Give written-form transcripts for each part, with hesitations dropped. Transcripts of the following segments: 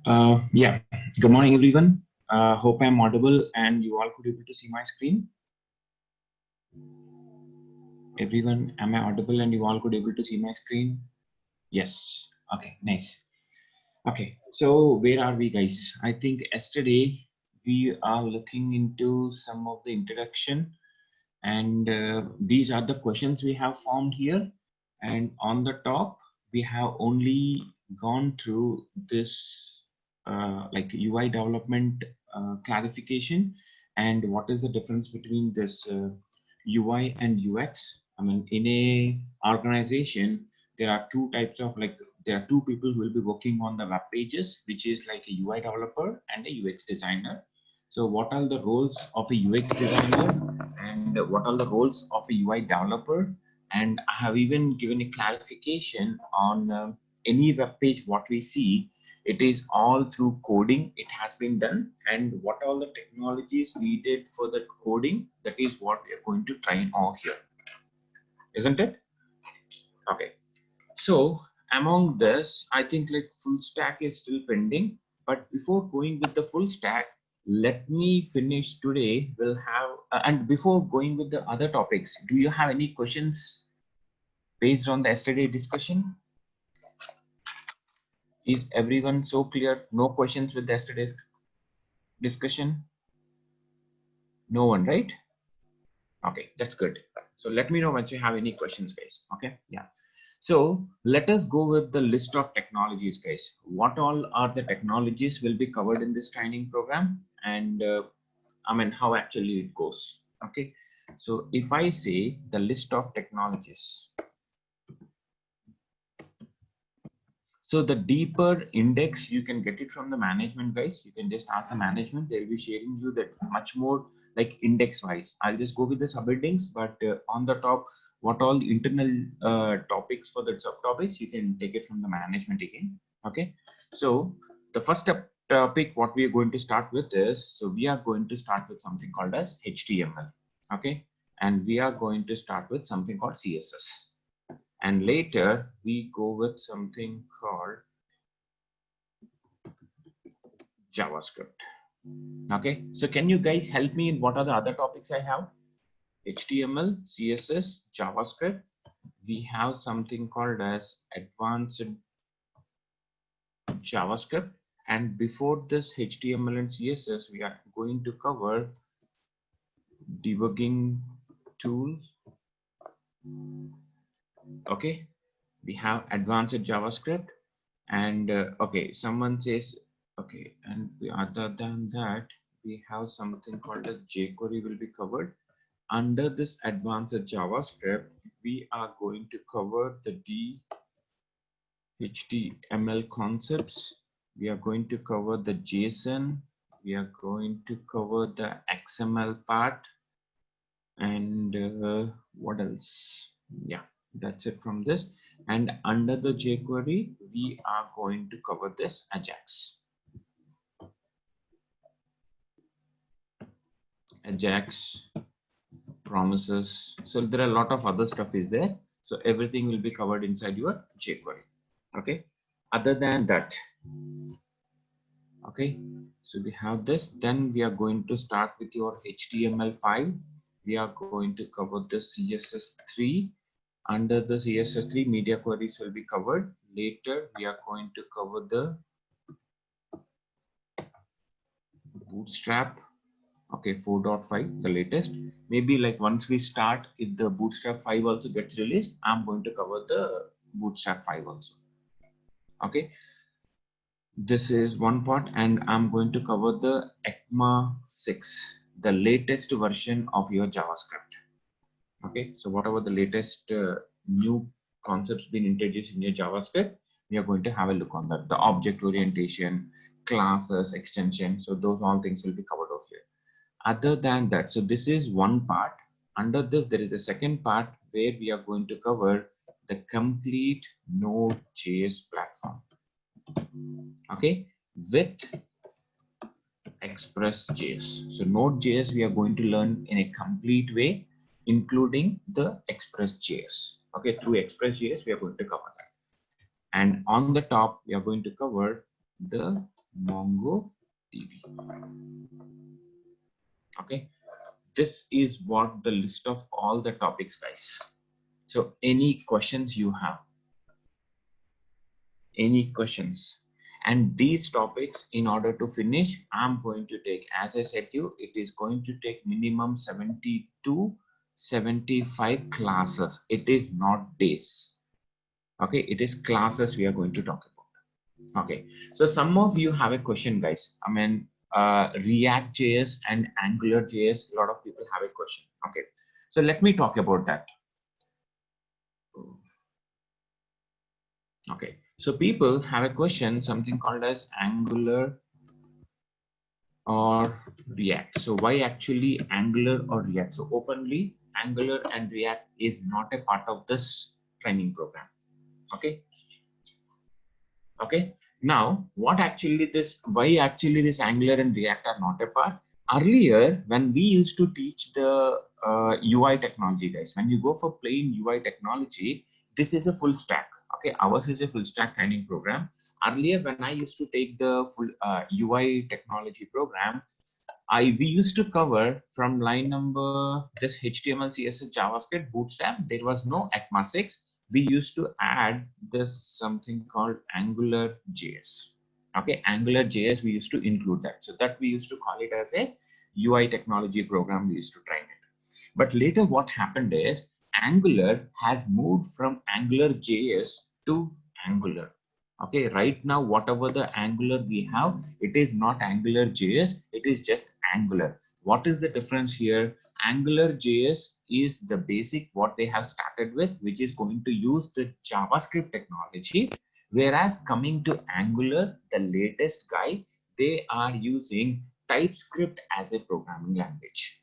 Yeah, good morning, everyone. Hope I'm audible and you all could able to see my screen. Everyone, am I audible and you all could able to see my screen? Yes. Okay, nice. Okay, so where are we, guys? I think yesterday we are looking into some of the introduction, and these are the questions we have found here. And on the top, we have only gone through this like UI development clarification and what is the difference between this UI and UX. I mean, in a organization, there are two types of like there are two people who will be working on the web pages, which is like a UI developer and a UX designer. So what are the roles of a UX designer and what are the roles of a UI developer? And I have even given a clarification on any web page what we see, it is all through coding it has been done, and what all the technologies needed for that coding, that is what we are going to train on here, isn't it? Okay, so among this, I think like full stack is still pending, but before going with the full stack, let me finish today. We'll have, and before going with the other topics, do you have any questions based on the yesterday discussion? Is everyone so clear? No questions with yesterday's discussion? No one, right? Okay, that's good. So let me know once you have any questions, guys. Okay, yeah. So let us go with the list of technologies, guys. What all are the technologies will be covered in this training program, and I mean how actually it goes. Okay, so if I say the list of technologies, so the deeper index you can get it from the management, guys. You can just ask the management; they'll be sharing you that much more like index wise. I'll just go with the subheadings, but on the top, what all the internal topics for the subtopics, you can take it from the management again. Okay, so the first topic what we are going to start with is, so we are going to start with something called as HTML. Okay, and we are going to start with something called CSS, and later we go with something called JavaScript. Okay, so can you guys help me in what are the other topics I have? HTML, CSS, JavaScript. We have something called as advanced JavaScript. And before this HTML and CSS, we are going to cover debugging tools. Okay, we have advanced JavaScript, and okay, someone says okay, and other than that, we have something called as jQuery will be covered. Under this advanced JavaScript, we are going to cover the HTML concepts. We are going to cover the JSON. We are going to cover the XML part, and what else? Yeah, that's it from this. And under the jQuery, we are going to cover this Ajax promises. So there are a lot of other stuff is there. So everything will be covered inside your jQuery. Okay. Other than that, okay. So we have this. Then we are going to start with your HTML5. We are going to cover the CSS3. Under the CSS3, media queries will be covered. Later, we are going to cover the Bootstrap. Okay, 4.5, the latest. Maybe like once we start, if the Bootstrap 5 also gets released, I'm going to cover the Bootstrap 5 also. Okay, this is one part, and I'm going to cover the ECMA 6, the latest version of your JavaScript. Okay, so whatever the latest new concepts been introduced in your JavaScript, we are going to have a look on that. The object orientation, classes, extension. So those all things will be covered over here. Other than that, so this is one part. Under this, there is a second part where we are going to cover the complete Node.js platform. Okay, with Express.js. So Node.js we are going to learn in a complete way, including the Express.js. Okay, through Express.js we are going to cover that. And on the top, we are going to cover the MongoDB. Okay, this is what the list of all the topics, guys. So any questions you have, any questions? And these topics, in order to finish, I'm going to take, as I said to you, it is going to take minimum 70 to 75 classes. It is not days. Okay, it is classes we are going to talk about. Okay, so some of you have a question, guys. I mean, React.js and AngularJS, a lot of people have a question. Okay, so let me talk about that. Okay, so people have a question, something called as Angular or React. So why actually Angular or React? So openly, Angular and React is not a part of this training program. Okay. Okay. Now, what actually this? Why actually this Angular and React are not a part? Earlier, when we used to teach the UI technology, guys, when you go for plain UI technology, this is a full stack. Okay, ours is a full stack training program. Earlier, when I used to take the full UI technology program, we used to cover from line number this HTML, CSS, JavaScript, Bootstrap. There was no ECMA 6. We used to add this something called Angular JS. Okay, Angular JS, we used to include that. So that we used to call it as a UI technology program. We used to train it. But later what happened is Angular has moved from Angular JS to Angular. Okay, right now, whatever the Angular we have, it is not Angular JS, it is just Angular. What is the difference here? Angular JS is the basic what they have started with, which is going to use the JavaScript technology. Whereas coming to Angular, the latest guy, they are using TypeScript as a programming language.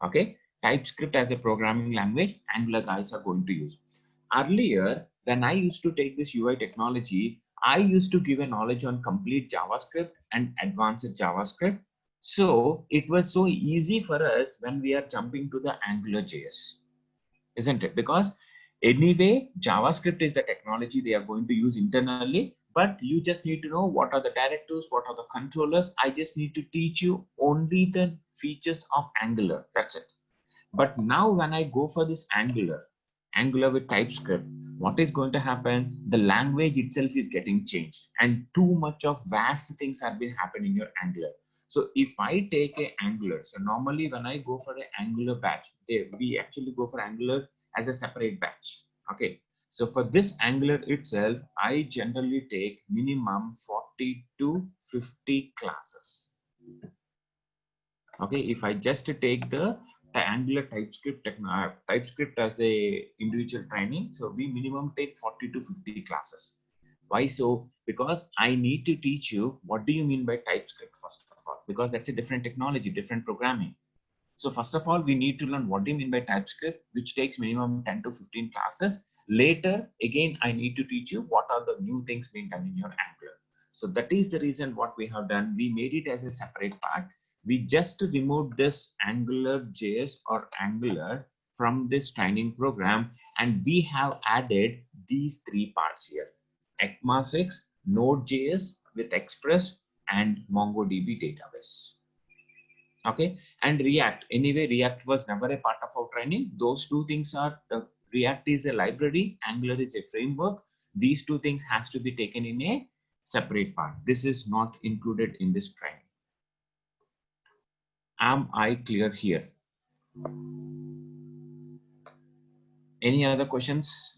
Okay, TypeScript as a programming language, Angular guys are going to use. Earlier, when I used to take this UI technology, I used to give a knowledge on complete JavaScript and advanced JavaScript. So it was so easy for us when we are jumping to the Angular JS, isn't it? Because anyway, JavaScript is the technology they are going to use internally, but you just need to know what are the directives, what are the controllers. I just need to teach you only the features of Angular. That's it. But now when I go for this Angular with TypeScript, what is going to happen? The language itself is getting changed and too much of vast things have been happening in your Angular. So if I take a Angular, so normally when I go for an Angular batch, we actually go for Angular as a separate batch. Okay. So for this Angular itself, I generally take minimum 40 to 50 classes. Okay, if I just take the Angular TypeScript as a individual training, so we minimum take 40 to 50 classes. Why so? Because I need to teach you what do you mean by TypeScript first of all, because that's a different technology, different programming. So first of all, we need to learn what do you mean by TypeScript, which takes minimum 10 to 15 classes. Later, again, I need to teach you what are the new things being done in your Angular. So that is the reason what we have done. We made it as a separate part. We just removed this Angular JS or Angular from this training program, and we have added these three parts here: ECMA 6, Node.js with Express, and MongoDB database. Okay, and React. Anyway, React was never a part of our training. Those two things are the React is a library, Angular is a framework. These two things has to be taken in a separate part. This is not included in this training. Am I clear here? Any other questions?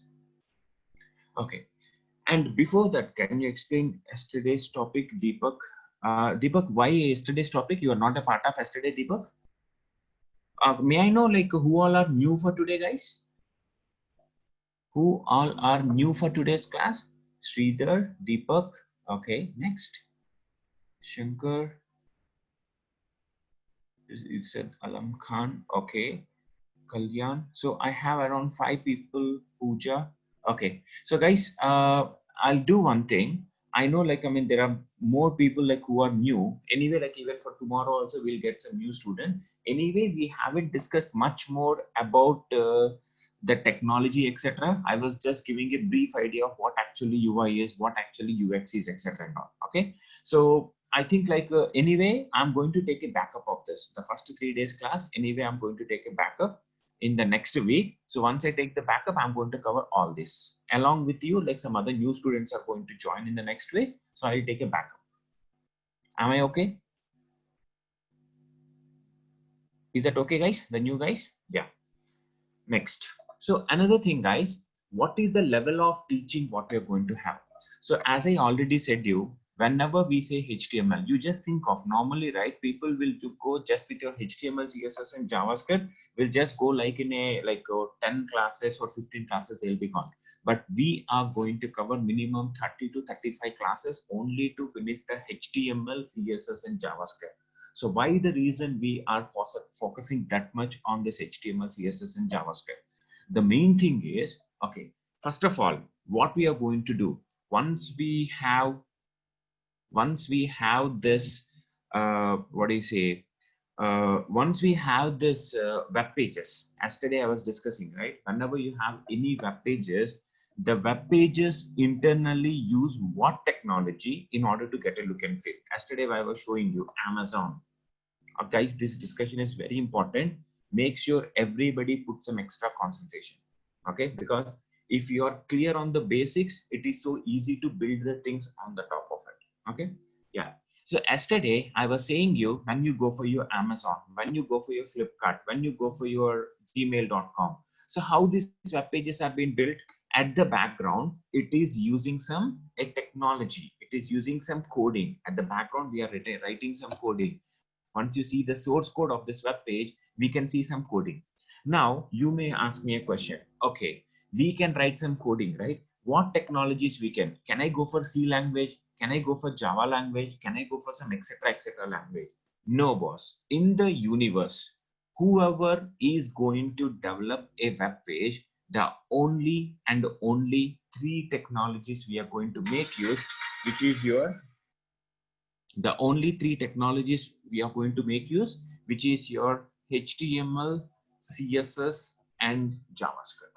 Okay. And before that, can you explain yesterday's topic, Deepak? Deepak, why yesterday's topic? You are not a part of yesterday, Deepak? May I know like who all are new for today, guys? Who all are new for today's class? Sridhar, Deepak. Okay, next. Shankar. You said Alam Khan. Okay. Kalyan. So I have around 5 people. Pooja. Okay. So guys, I'll do one thing. I know like, I mean, there are more people like who are new. Anyway, like even for tomorrow also we'll get some new student. Anyway, we haven't discussed much more about the technology, etc. I was just giving a brief idea of what actually UI is, what actually UX is, etc. and all. Okay, so I think like anyway, I'm going to take a backup of this. The first 3 days class, anyway, I'm going to take a backup in the next week. So once I take the backup, I'm going to cover all this along with you. Like some other new students are going to join in the next week, so I'll take a backup. Am I okay? Is that okay, guys? The new guys? Yeah. Next. So another thing, guys, what is the level of teaching what we're going to have? So as I already said you, whenever we say HTML, you just think of normally, right? People will go just with your HTML, CSS and JavaScript, will just go like in a 10 classes or 15 classes, they'll be gone. But we are going to cover minimum 30 to 35 classes only to finish the HTML, CSS and JavaScript. So why the reason we are focusing that much on this HTML, CSS and JavaScript? The main thing is, okay, first of all, what we are going to do once we have this, what do you say? Once we have this web pages, yesterday I was discussing, right? Whenever you have any web pages, the web pages internally use what technology in order to get a look and feel. Yesterday I was showing you Amazon. Guys, this discussion is very important. Make sure everybody put some extra concentration. Okay, because if you are clear on the basics, it is so easy to build the things on the top of it. Okay, yeah. So yesterday I was saying you, when you go for your Amazon, when you go for your Flipkart, when you go for your gmail.com, so how these web pages have been built, at the background it is using some a technology, it is using some coding. At the background we are writing some coding. Once you see the source code of this web page, we can see some coding. Now you may ask me a question. Okay, we can write some coding, right? What technologies we can I go for C language? Can I go for Java language? Can I go for some etc language? No, boss. In the universe, whoever is going to develop a web page, the only and only three technologies we are going to make use, which is your the only three technologies we are going to make use, which is your HTML, CSS, and JavaScript.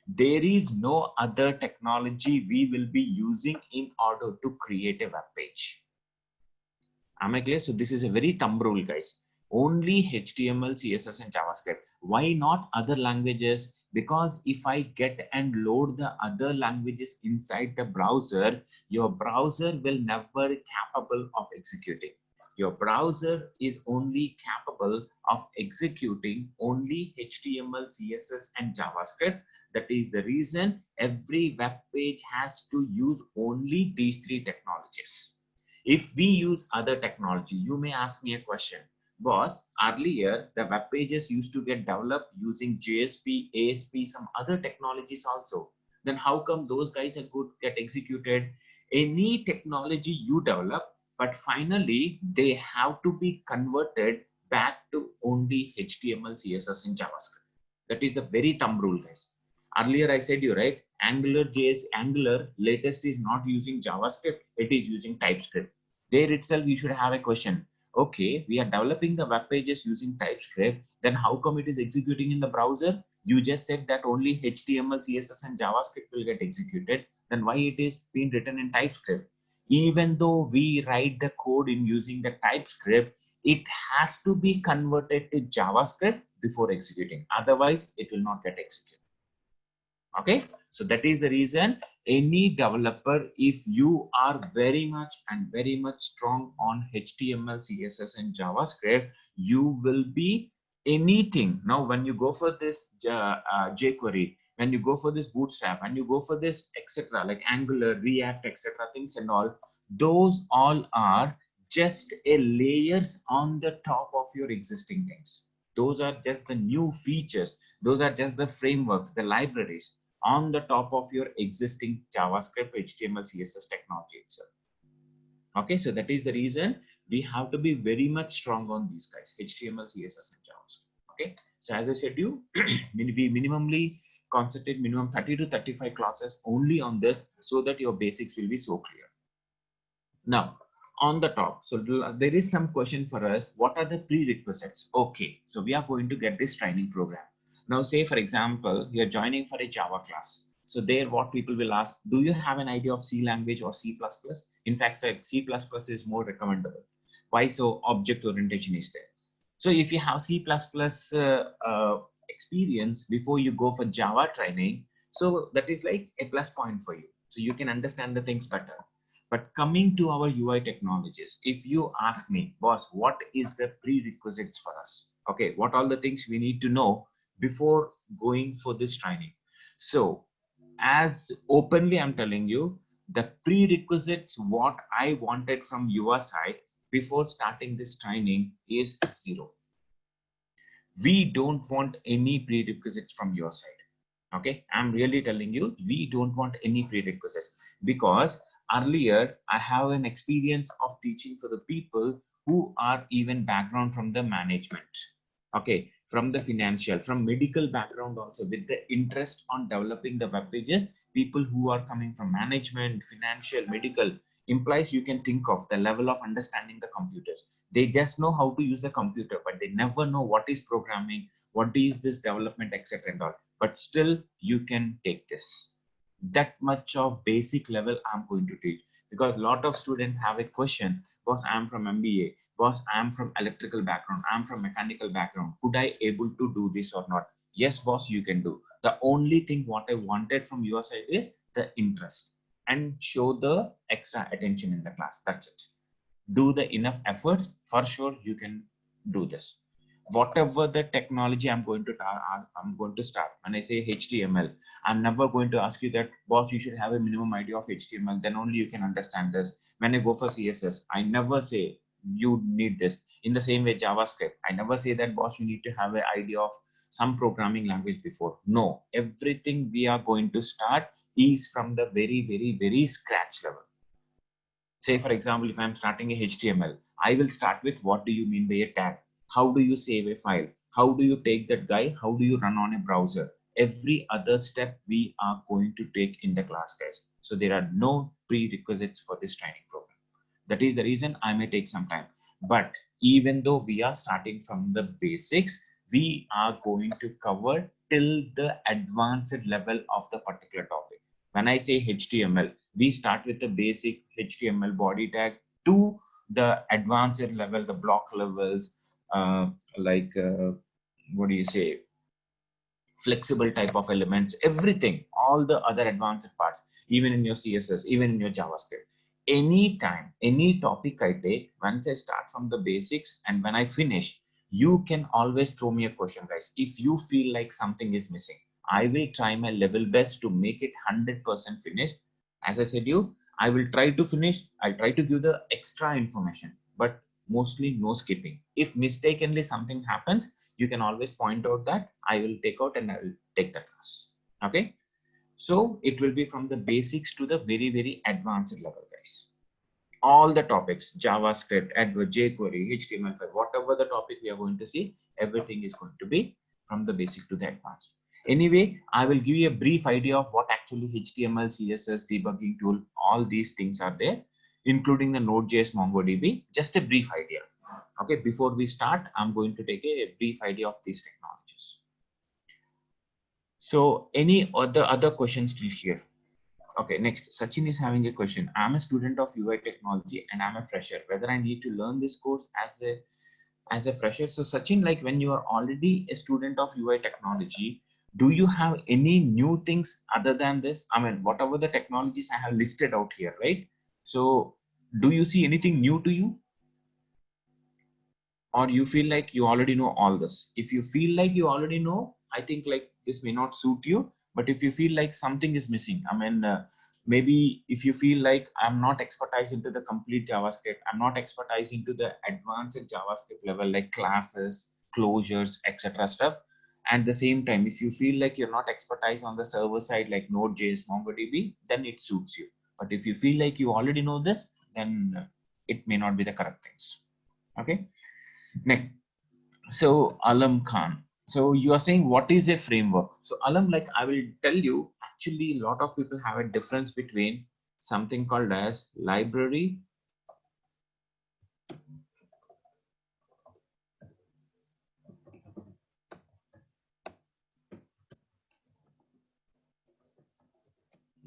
There is no other technology we will be using in order to create a web page. Am I clear? So this is a very thumb rule, guys. Only HTML, CSS, and JavaScript. Why not other languages? Because if I get and load the other languages inside the browser, your browser will never capable of executing. Your browser is only capable of executing only HTML, CSS, and JavaScript. That is the reason every web page has to use only these three technologies. If we use other technology, you may ask me a question. Boss, earlier the web pages used to get developed using JSP, ASP, some other technologies also. Then how come those guys could get executed? Any technology you develop, but finally they have to be converted back to only HTML, CSS, and JavaScript. That is the very thumb rule, guys. Earlier I said you, right? Angular latest is not using JavaScript, it is using TypeScript. There itself you should have a question. Okay, we are developing the web pages using TypeScript, then how come it is executing in the browser? You just said that only HTML, CSS, and JavaScript will get executed. Then why it is being written in TypeScript? Even though we write the code in using the TypeScript, it has to be converted to JavaScript before executing. Otherwise, it will not get executed. Okay, so that is the reason any developer, if you are very much strong on HTML, CSS, and JavaScript, you will be anything. Now when you go for this jQuery, when you go for this Bootstrap, and you go for this etc, like Angular, React, etc things and all, those all are just a layers on the top of your existing things. Those are just the new features, those are just the frameworks, the libraries on the top of your existing JavaScript, HTML, CSS technology itself. Okay, so that is the reason we have to be very much strong on these guys, HTML, CSS, and JavaScript. Okay, so as I said, we minimally concentrate minimum 30 to 35 classes only on this, so that your basics will be so clear. Now, on the top, so there is some question for us. What are the prerequisites? Okay, so we are going to get this training program. Now, say for example, you're joining for a Java class. So there, what people will ask, do you have an idea of C language or C++? In fact, C++ is more recommendable. Why so? Object orientation is there. So if you have C++ experience before you go for Java training, so that is like a plus point for you. So you can understand the things better. But coming to our UI technologies, if you ask me, boss, what is the prerequisites for us? Okay, what all the things we need to know before going for this training? So as openly I'm telling you, the prerequisites what I wanted from your side before starting this training is zero. We don't want any prerequisites from your side. Okay, I'm really telling you, we don't want any prerequisites, because earlier I have an experience of teaching for the people who are even background from the management, okay, from the financial, from medical background also, with the interest on developing the web pages. People who are coming from management, financial, medical, implies you can think of the level of understanding the computers. They just know how to use the computer, but they never know what is programming, what is this development, etc. and all. But still you can take this. That much of basic level I'm going to teach, because a lot of students have a question, boss, I'm from MBA, boss, I'm from electrical background, I'm from mechanical background, could I able to do this or not? Yes boss, you can do. The only thing what I wanted from your side is the interest, and show the extra attention in the class. That's it. Do the enough efforts, for sure you can do this. Whatever the technology I'm going to start. When I say HTML, I'm never going to ask you that, boss, you should have a minimum idea of HTML, then only you can understand this. When I go for CSS, I never say you need this. In the same way, JavaScript, I never say that, boss, you need to have an idea of some programming language before. No, everything we are going to start is from the very scratch level. Say for example, if I'm starting a HTML, I will start with, what do you mean by a tag? How do you save a file? How do you take that guy? How do you run on a browser? Every other step we are going to take in the class, guys. So there are no prerequisites for this training program. That is the reason I may take some time. But even though we are starting from the basics, we are going to cover till the advanced level of the particular topic. When I say HTML, we start with the basic HTML body tag to the advanced level, the block levels, uh, like what do you say, flexible type of elements, everything, all the other advanced parts, even in your CSS, even in your JavaScript. Anytime, any topic I take, once I start from the basics and when I finish, you can always throw me a question, guys. If you feel like something is missing, I will try my level best to make it 100% finished. As I said you, I will try to finish. I'll try to give the extra information, but mostly no skipping. If mistakenly something happens, you can always point out that I will take out and I will take the class. Okay. So it will be from the basics to the very advanced level, guys. All the topics, JavaScript, Edward, jQuery, HTML5, whatever the topic we are going to see, everything is going to be from the basic to the advanced. Anyway, I will give you a brief idea of what actually HTML, CSS, debugging tool, all these things are there, including the Node.js, MongoDB, just a brief idea. Okay, before we start, I'm going to take a brief idea of these technologies. So any other questions still here? Okay, next, Sachin is having a question. I'm a student of UI technology and I'm a fresher. Whether I need to learn this course as a fresher? So Sachin, like when you are already a student of UI technology, do you have any new things other than this? I mean, whatever the technologies I have listed out here, right? So do you see anything new to you? Or you feel like you already know all this? If you feel like you already know, I think like this may not suit you. But if you feel like something is missing, I mean, maybe if you feel like I'm not expertise into the complete JavaScript, I'm not expertise into the advanced JavaScript level, like classes, closures, etc. stuff. At the same time, if you feel like you're not expertise on the server side, like Node.js, MongoDB, then it suits you. But if you feel like you already know this, then it may not be the correct things. Okay. Next, so Alam Khan. So you are saying what is a framework? So Alam, like I will tell you, actually a lot of people have a difference between something called as library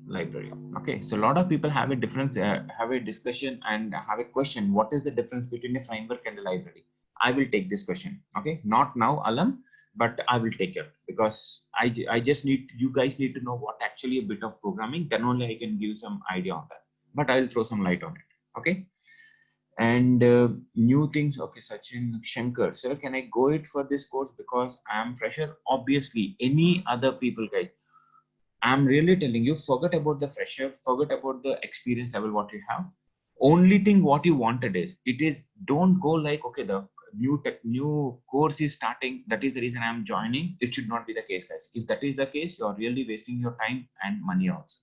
library. Okay, so a lot of people have a different have a discussion and have a question. What is the difference between a framework and a library? I will take this question. Okay, not now, Alam, but I will take it because I just need you guys need to know what actually a bit of programming. Then only I can give some idea on that. But I'll throw some light on it. Okay, and new things. Okay, Sachin Shankar, sir, can I go it for this course because I am fresher? Obviously, any other people, guys. I'm really telling you, forget about the fresher, forget about the experience level what you have. Only thing what you wanted is it is don't go like okay the new course is starting. That is the reason I'm joining. It should not be the case, guys. If that is the case, you're really wasting your time and money also.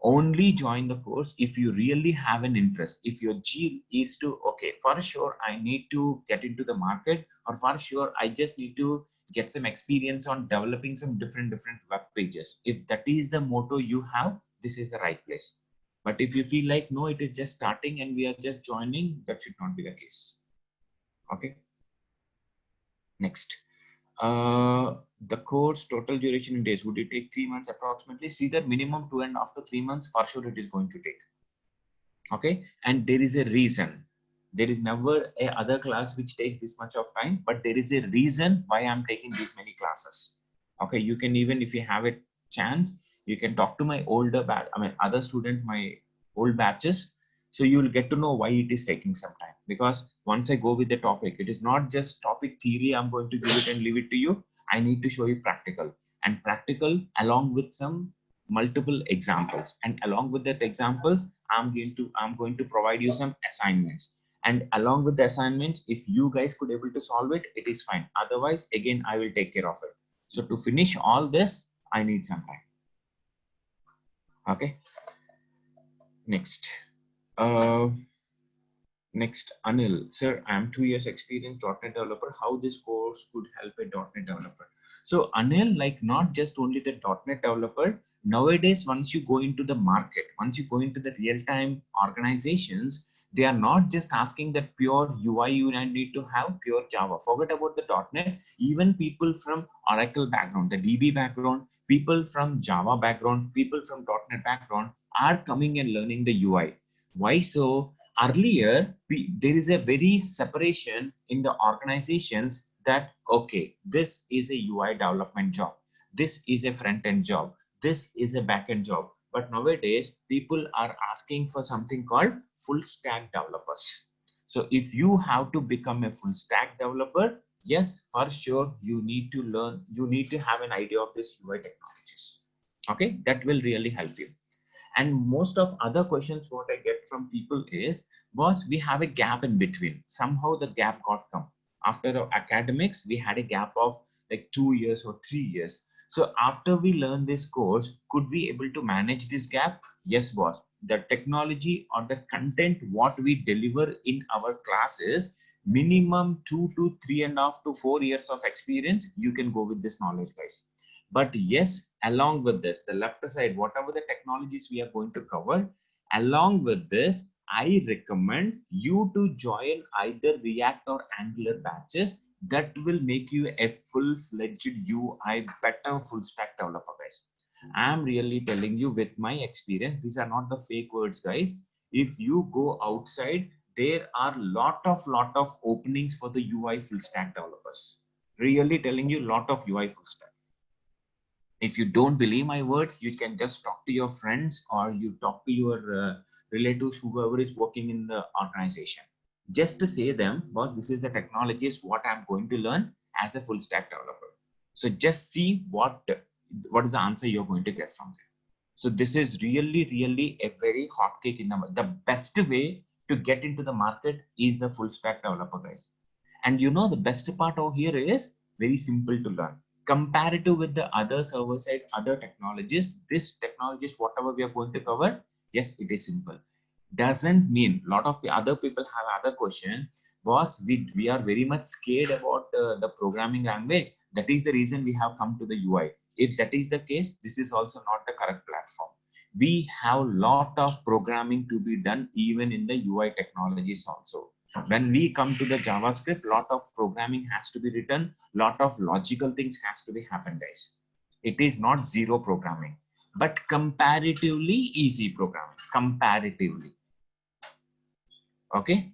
Only join the course if you really have an interest. If your G is to okay, for sure I need to get into the market, or for sure I just need to get some experience on developing some different web pages. If that is the motto you have, this is the right place. But if you feel like no, it is just starting and we are just joining, that should not be the case. Okay, next. The course total duration in days, would it take 3 months approximately? See that minimum 2.5 to 3 months for sure it is going to take. Okay, and there is a reason. There is never a other class which takes this much of time, but there is a reason why I'm taking these many classes. Okay, you can even if you have a chance, you can talk to my older batch, I mean other students, my old batches, so you will get to know why it is taking some time. Because once I go with the topic, it is not just topic theory I'm going to give it and leave it to you. I need to show you practical, and practical along with some multiple examples, and along with that examples I'm going to provide you some assignments, and along with the assignments if you guys could able to solve it, it is fine. Otherwise again I will take care of it. So to finish all this I need some time. Okay, next. uh Next, Anil, sir, I'm 2 years experienced .NET developer. How this course could help a .NET developer? So Anil, like not just only the .NET developer. Nowadays, once you go into the market, once you go into the real-time organizations, they are not just asking that pure UI you need to have pure Java. Forget about the .NET. Even people from Oracle background, the DB background, people from Java background, people from .NET background are coming and learning the UI. Why so? Earlier there is a very separation in the organizations that okay, this is a UI development job, this is a front end job, this is a back end job. But nowadays people are asking for something called full stack developers. So if you have to become a full stack developer, yes, for sure you need to learn, you need to have an idea of this UI technologies. Okay, that will really help you. And most of other questions what I get from people is, boss, we have a gap in between. Somehow the gap got come. After the academics, we had a gap of like 2 years or 3 years. So after we learn this course, could we able to manage this gap? Yes, boss. The technology or the content what we deliver in our classes, minimum 2 to 3.5 to 4 years of experience, you can go with this knowledge, guys. But yes, along with this, the left side, whatever the technologies we are going to cover, along with this, I recommend you to join either React or Angular batches. That will make you a full-fledged UI, better full stack developer, guys. I'm really telling you with my experience, these are not the fake words, guys. If you go outside, there are lot of openings for the UI full stack developers. Really telling you, lot of UI full stack. If you don't believe my words, you can just talk to your friends or you talk to your relatives, whoever is working in the organization. Just to say them, boss, this is the technologies what I'm going to learn as a full stack developer. So just see what is the answer you're going to get from there. So this is really a very hot cake in the best way to get into the market is the full stack developer, guys. And you know the best part over here is very simple to learn. Comparative with the other server side, other technologies, this technologies, whatever we are going to cover, yes, it is simple. Doesn't mean a lot of the other people have other question. Boss, we are very much scared about the programming language. That is the reason we have come to the UI. If that is the case, this is also not the correct platform. We have lot of programming to be done even in the UI technologies also. When we come to the JavaScript, lot of programming has to be written, lot of logical things has to be happen, guys. It is not zero programming. but comparatively easy programming, comparatively. Okay.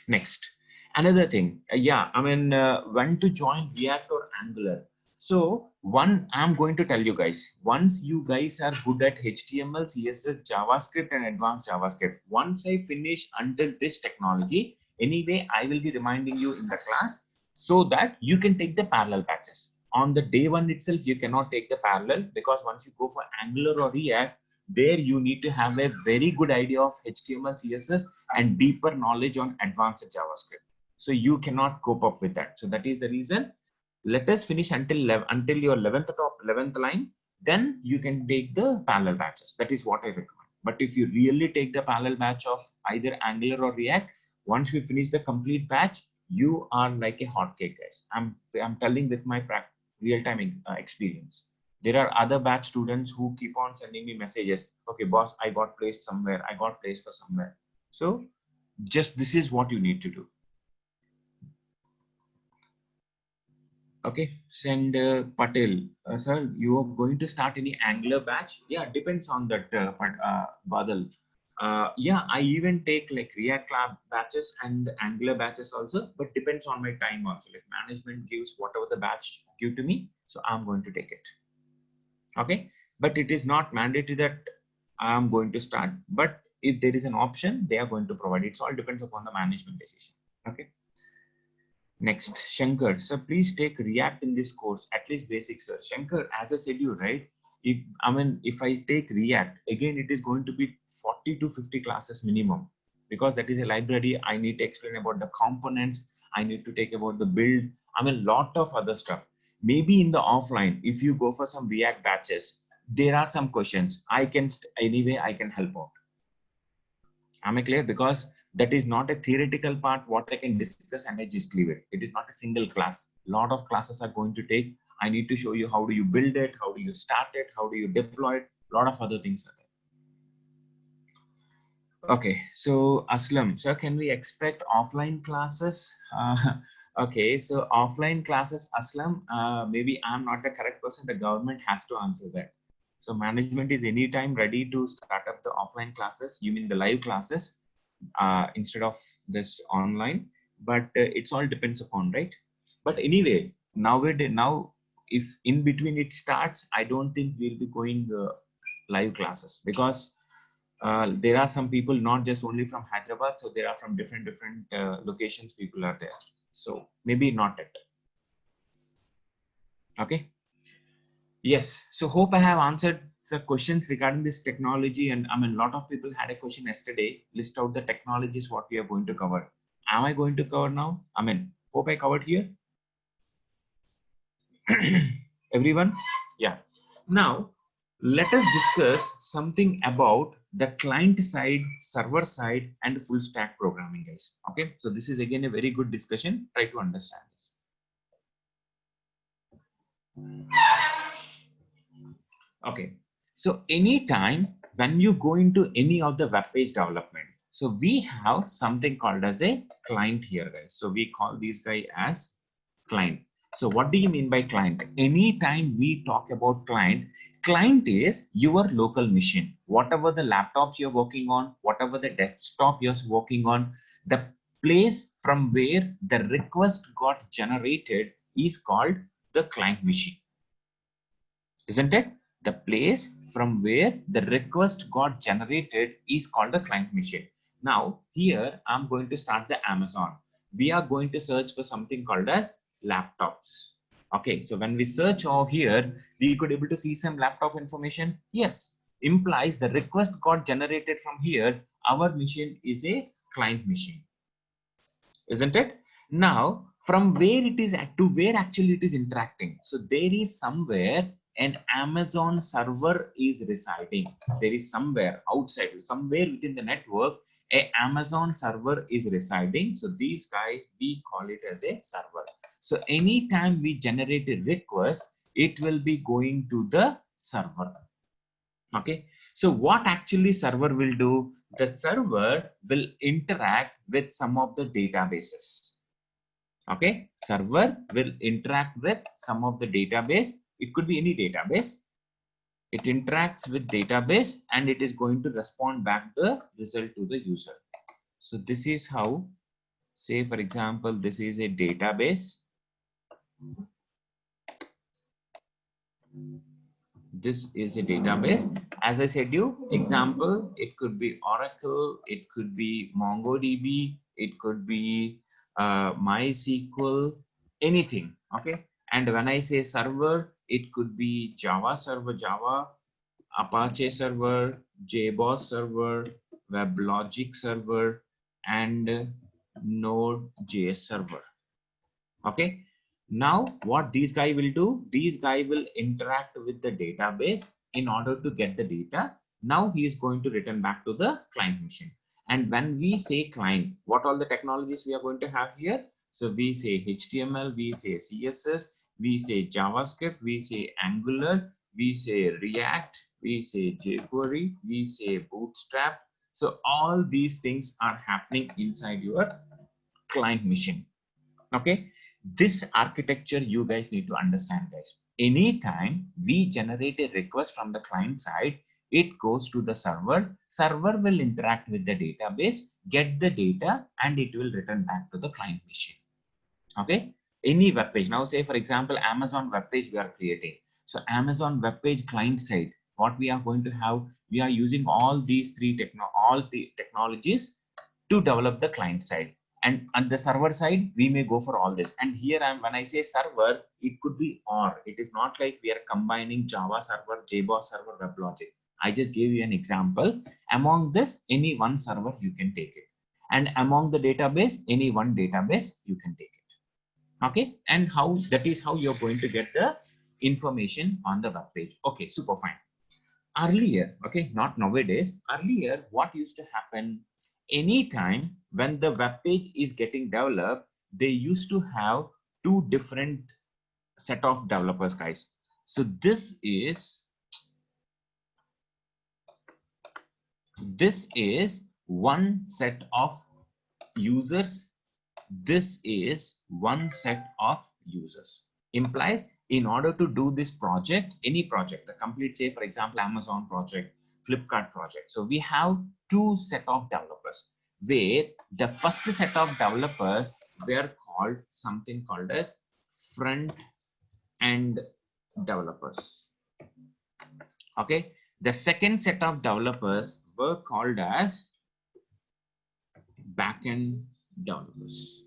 Next, another thing, when to join React or Angular. So one, I'm going to tell you guys, once you guys are good at HTML, CSS, JavaScript, and advanced JavaScript, once I finish until this technology, anyway, I will be reminding you in the class so that you can take the parallel batches. On the day one itself, you cannot take the parallel because once you go for Angular or React, there you need to have a very good idea of HTML, CSS, and deeper knowledge on advanced JavaScript. So you cannot cope up with that. So that is the reason. Let us finish until your 11th line. Then you can take the parallel batches. That is what I recommend. But if you really take the parallel batch of either Angular or React, once you finish the complete batch, you are like a hotcake, guys. I'm telling with my real-time experience. There are other batch students who keep on sending me messages. Okay, boss, I got placed somewhere. I got placed for somewhere. So just this is what you need to do. Okay, send Patel. Sir, you are going to start any Angular batch? Yeah, depends on that, Badal. Yeah, I even take like React Lab batches and Angular batches also, but depends on my time also. Like management gives whatever the batch give to me, so I'm going to take it. Okay, but it is not mandatory that I'm going to start. But if there is an option, they are going to provide it. So all depends upon the management decision. Okay. Next, Shankar. So please take React in this course, at least basics, sir. Shankar, as I said you, right? If I take React, again, it is going to be 40 to 50 classes minimum, because that is a library. I need to explain about the components. I need to take about the build. Lot of other stuff. Maybe in the offline, if you go for some React batches, there are some questions. I can help out. Am I clear? Because that is not a theoretical part what I can discuss and I just leave it. It is not a single class. A lot of classes are going to take. I need to show you how do you build it, how do you start it, how do you deploy it. A lot of other things are there. Okay, so Aslam, sir, can we expect offline classes? Okay, so offline classes, Aslam, maybe I'm not the correct person. The government has to answer that. So management is anytime ready to start up the offline classes. You mean the live classes? Instead of this online, but it's all depends upon, right? But anyway, now if in between it starts, I don't think we'll be going live classes, because there are some people not just only from Hyderabad, so there are from different locations people are there, so maybe not it. Okay. Yes, so hope I have answered the questions regarding this technology. And a lot of people had a question yesterday, list out the technologies what we are going to cover. Am I going to cover now? Hope I covered here. Everyone? Yeah. Now, let us discuss something about the client side, server side, and full stack programming, guys. Okay, so this is again a very good discussion. Try to understand this. Okay, so anytime when you go into any of the web page development, so we have something called as a client here, guys. So we call these guy as client. So what do you mean by client? Anytime we talk about client, client is your local machine. Whatever the laptops you're working on, whatever the desktop you're working on, the place from where the request got generated is called the client machine. Isn't it? The place from where the request got generated is called the client machine. Now, here I'm going to start the Amazon. We are going to search for something called as laptops. Okay, so when we search over here, we could able to see some laptop information. Yes, implies the request got generated from here. Our machine is a client machine, isn't it? Now, from where it is to where actually it is interacting. So there is somewhere an Amazon server is residing. There is somewhere outside, somewhere within the network, a Amazon server is residing. So these guys, we call it as a server. So anytime we generate a request, it will be going to the server. Okay, so what actually server will do? The server will interact with some of the databases. Okay, server will interact with some of the database. It could be any database. It interacts with database and it is going to respond back the result to the user. So this is how, say for example, this is a database. This is a database. As I said you, example, it could be Oracle, it could be MongoDB, it could be MySQL, anything. Okay. And when I say server, it could be Java server, Java, Apache server, JBoss server, WebLogic server, and Node.js server. Okay. Now what these guy will do, these guy will interact with the database in order to get the data. Now he is going to return back to the client machine. And when we say client, what all the technologies we are going to have here? So we say HTML, we say CSS, we say JavaScript, we say Angular, we say React, we say jQuery, we say Bootstrap. So all these things are happening inside your client machine. Okay, this architecture you guys need to understand, guys. Anytime we generate a request from the client side, it goes to the server. Server will interact with the database, get the data, and it will return back to the client machine. Okay, any web page. Now say for example Amazon web page we are creating. So Amazon web page client side, what we are going to have, we are using all these all the technologies to develop the client side. And on the server side, we may go for all this. And here when I say server, it could be or. It is not like we are combining Java server, JBoss server, WebLogic. I just gave you an example. Among this, any one server you can take it. And among the database, any one database you can take it. Okay. And how that is how you're going to get the information on the web page. Okay, super fine. Earlier, okay, not nowadays, earlier what used to happen, anytime when the web page is getting developed, they used to have two different set of developers, guys. So this is one set of users, this is one set of users. Implies in order to do this project, any project, the complete, say for example Amazon project, Flipkart project, so we have two set of developers, where the first set of developers were called something called as front end developers. Okay, the second set of developers were called as backend developers.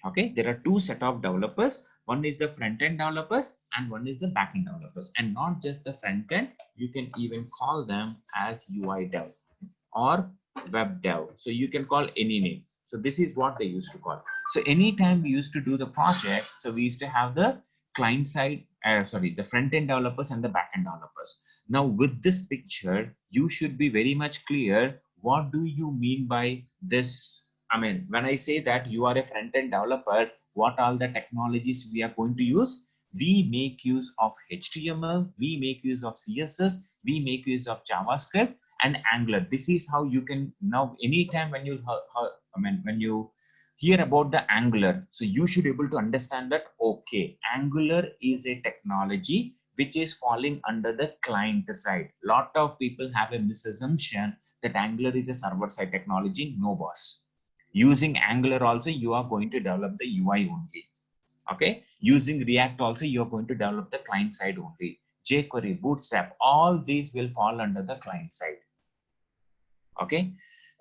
Okay, there are two set of developers. One is the front end developers and one is the back end developers. And not just the front end, you can even call them as UI dev or web dev. So you can call any name. So this is what they used to call. So anytime we used to do the project, so we used to have the client side, the front end developers and the back end developers. Now with this picture, you should be very much clear. What do you mean by this? I mean, when I say that you are a front-end developer, what all the technologies we are going to use? We make use of HTML, we make use of CSS, we make use of JavaScript and Angular. This is how you can now, anytime when you, when you hear about the Angular, so you should be able to understand that, okay, Angular is a technology which is falling under the client side. Lot of people have a misassumption that Angular is a server side technology. No, boss. Using Angular also, you are going to develop the UI only. Okay. Using React also, you are going to develop the client side only. jQuery, Bootstrap, all these will fall under the client side. Okay.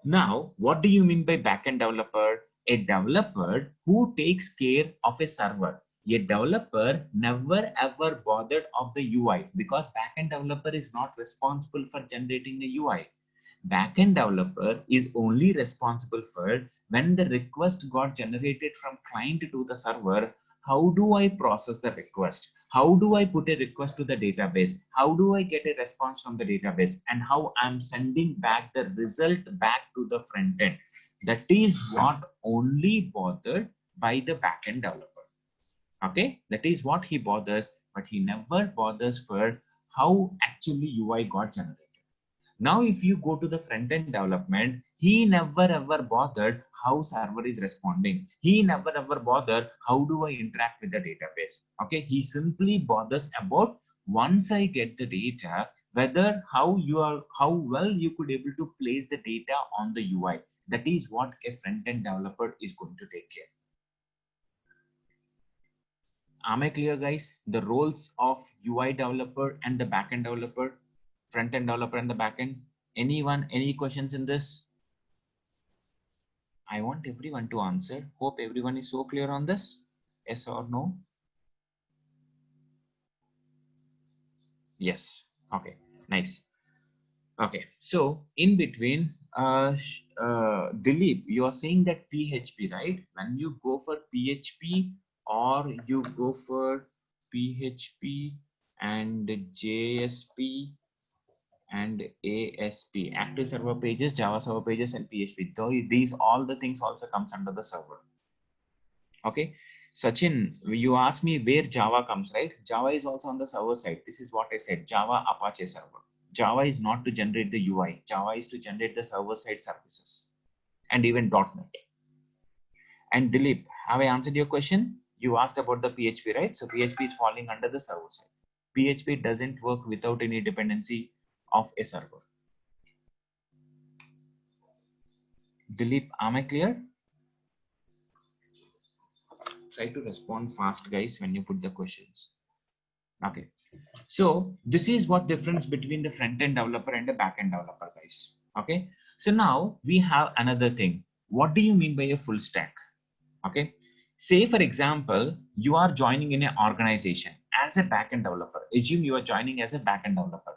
Now, what do you mean by backend developer? A developer who takes care of a server. A developer never ever bothered of the UI, because backend developer is not responsible for generating the UI. Backend developer is only responsible for when the request got generated from client to the server. How do I process the request? How do I put a request to the database? How do I get a response from the database? And how I'm sending back the result back to the front end? That is what only bothered by the backend developer. Okay, that is what he bothers, but he never bothers for how actually UI got generated. Now, if you go to the front-end development, he never ever bothered how server is responding. He never ever bothered how do I interact with the database. Okay, he simply bothers about once I get the data, whether how well you could able to place the data on the UI. That is what a front-end developer is going to take care. Am I clear, guys? The roles of UI developer and the backend developer, front-end developer and the backend. Anyone, any questions in this? I want everyone to answer. Hope everyone is so clear on this. Yes or no? Yes. Okay. Nice. Okay. So in between, Dilip, you are saying that PHP, right? When you go for PHP or you go for PHP and JSP and ASP, active server pages, Java server pages, and PHP. So these all the things also comes under the server. Okay. Sachin, you asked me where Java comes, right? Java is also on the server side. This is what I said, Java Apache server. Java is not to generate the UI. Java is to generate the server side services and even .NET. And Dilip, have I answered your question? You asked about the PHP, right? So PHP is falling under the server side. PHP doesn't work without any dependency of a server. Dilip, am I clear? Try to respond fast, guys, when you put the questions. Okay. So this is what difference between the front-end developer and the back-end developer, guys. Okay. So now we have another thing. What do you mean by a full stack? Okay. Say, for example, you are joining in an organization as a back-end developer. Assume you are joining as a back-end developer.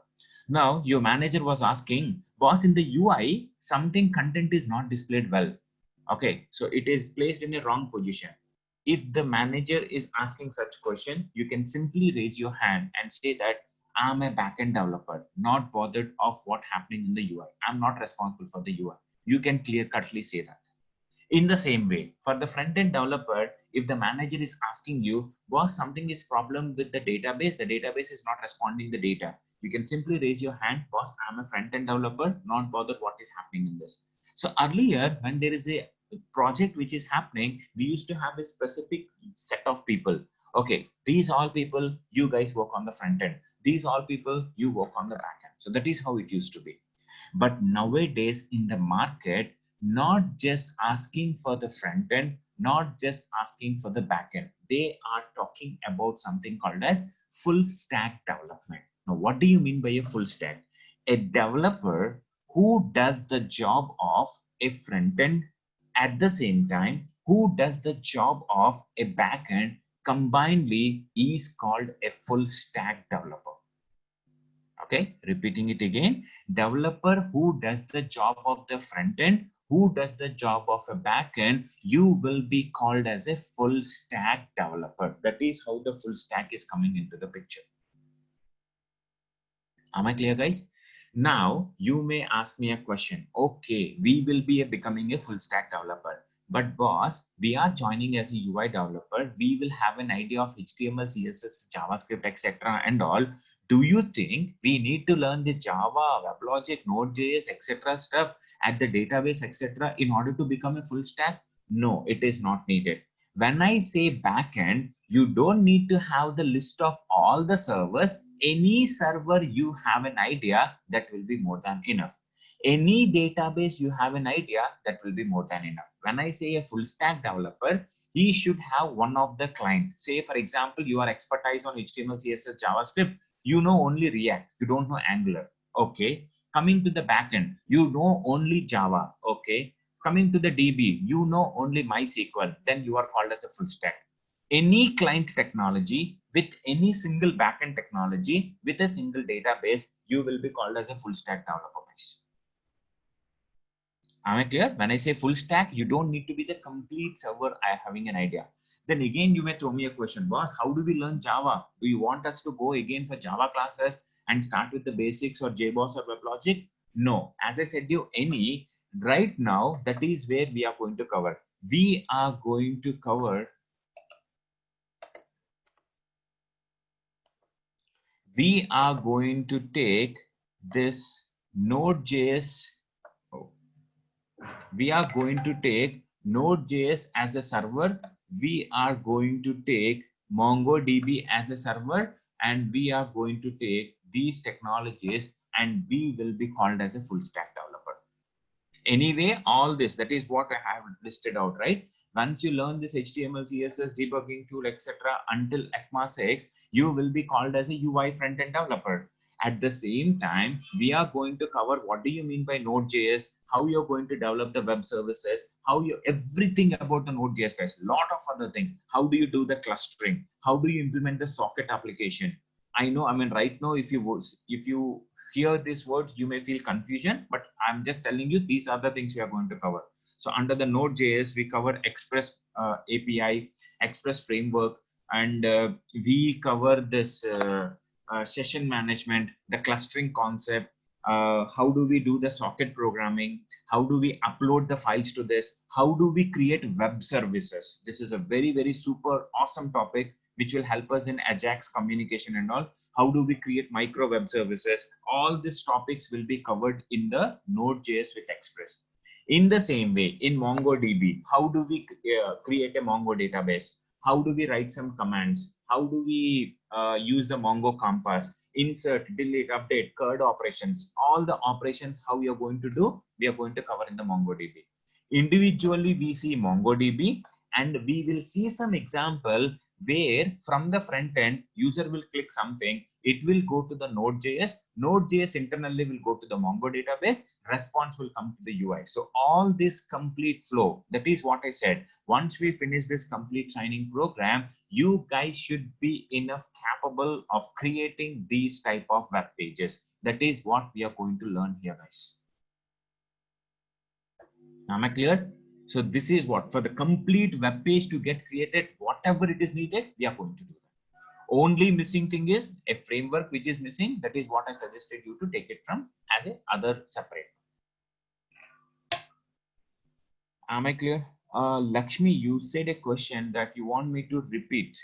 Now your manager was asking, boss, in the UI, something content is not displayed well. Okay. So it is placed in a wrong position. If the manager is asking such question, you can simply raise your hand and say that I'm a backend developer, not bothered of what happening in the UI. I'm not responsible for the UI. You can clear cutly say that. In the same way, for the front-end developer, if the manager is asking you, boss, something is problem with the database is not responding the data. You can simply raise your hand, boss, I'm a front-end developer, not bothered what is happening in this. So earlier, when there is a project which is happening, we used to have a specific set of people. Okay, these all people, you guys work on the front end. These all people, you work on the back end. So that is how it used to be. But nowadays in the market, not just asking for the front end, not just asking for the back end. They are talking about something called as full stack development. Now, what do you mean by a full stack? A developer who does the job of a front end at the same time, who does the job of a back end combinedly is called a full stack developer. Okay, repeating it again, developer who does the job of the front end, who does the job of a back end, you will be called as a full stack developer. That is how the full stack is coming into the picture. Am I clear, guys? Now you may ask me a question. Okay, we will be becoming a full stack developer. But boss, we are joining as a UI developer. We will have an idea of HTML, CSS, JavaScript, etc. and all. Do you think we need to learn the Java, WebLogic, Node.js, etc. stuff at the database, etc. in order to become a full stack? No, it is not needed. When I say backend, you don't need to have the list of all the servers. Any server you have an idea, that will be more than enough. Any database you have an idea, that will be more than enough. When I say a full stack developer, he should have one of the client. Say, for example, you are expertise on HTML, CSS, JavaScript. You know only React. You don't know Angular. Okay. Coming to the backend, you know only Java. Okay. Coming to the DB, you know only MySQL. Then you are called as a full stack. Any client technology with any single backend technology with a single database, you will be called as a full stack developer. Am I clear? When I say full stack, you don't need to be the complete server having an idea. Then again, you may throw me a question, boss, how do we learn Java? Do you want us to go again for Java classes and start with the basics or JBoss or WebLogic? No, as I said you, any right now, that is where we are going to cover. We are going to cover we are going to take this Node.js. We are going to take Node.js as a server. We are going to take MongoDB as a server. and we are going to take these technologies and we will be called as a full stack developer. Anyway, all this, that is what I have listed out, right? Once you learn this HTML, CSS, debugging tool, etc., until ECMA 6, you will be called as a UI front-end developer. At the same time, we are going to cover what do you mean by Node.js, how you're going to develop the web services, how you everything about the Node.js, guys. Lot of other things. How do you do the clustering? How do you implement the socket application? I know, I mean, right now, if you hear these words, you may feel confusion, but I'm just telling you these are the things we are going to cover. So under the Node.js, we cover Express API, Express framework, and we cover this session management, the clustering concept. How do we do the socket programming? How do we upload the files to this? How do we create web services? This is a very, very super awesome topic which will help us in Ajax communication and all. How do we create micro web services? All these topics will be covered in the Node.js with Express. In the same way, in MongoDB, how do we create a Mongo database? How do we write some commands? How do we use the Mongo Compass? Insert, delete, update, CURD operations, all the operations, how we are going to do, we are going to cover in the MongoDB. Individually, we see MongoDB, and we will see some example where from the front end, user will click something, it will go to the Node.js. Node.js internally will go to the Mongo database, response will come to the UI. So all this complete flow, that is what I said. Once we finish this complete signing program, you guys should be enough capable of creating these type of web pages. That is what we are going to learn here, guys. Am I clear? So this is what, for the complete web page to get created, whatever it is needed, we are going to do that. Only missing thing is a framework which is missing. That is what I suggested you to take it from as a other separate. Am I clear? Lakshmi, you said a question that you want me to repeat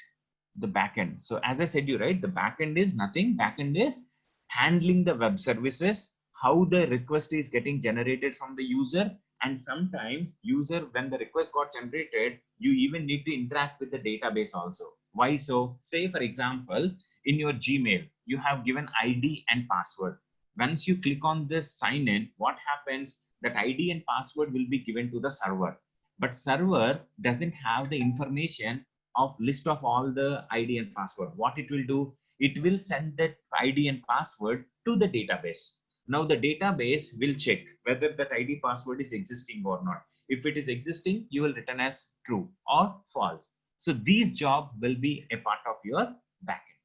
the backend. So as I said, you right, the backend is nothing. Backend is handling the web services, how the request is getting generated from the user, and sometimes user, when the request got generated, you even need to interact with the database also. Why so? Say for example, in your Gmail, you have given ID and password. Once you click on this sign in, what happens? That ID and password will be given to the server, but server doesn't have the information of list of all the ID and password. What it will do, it will send that ID and password to the database. Now the database will check whether that ID password is existing or not. If it is existing, you will return as true or false. So these job will be a part of your backend.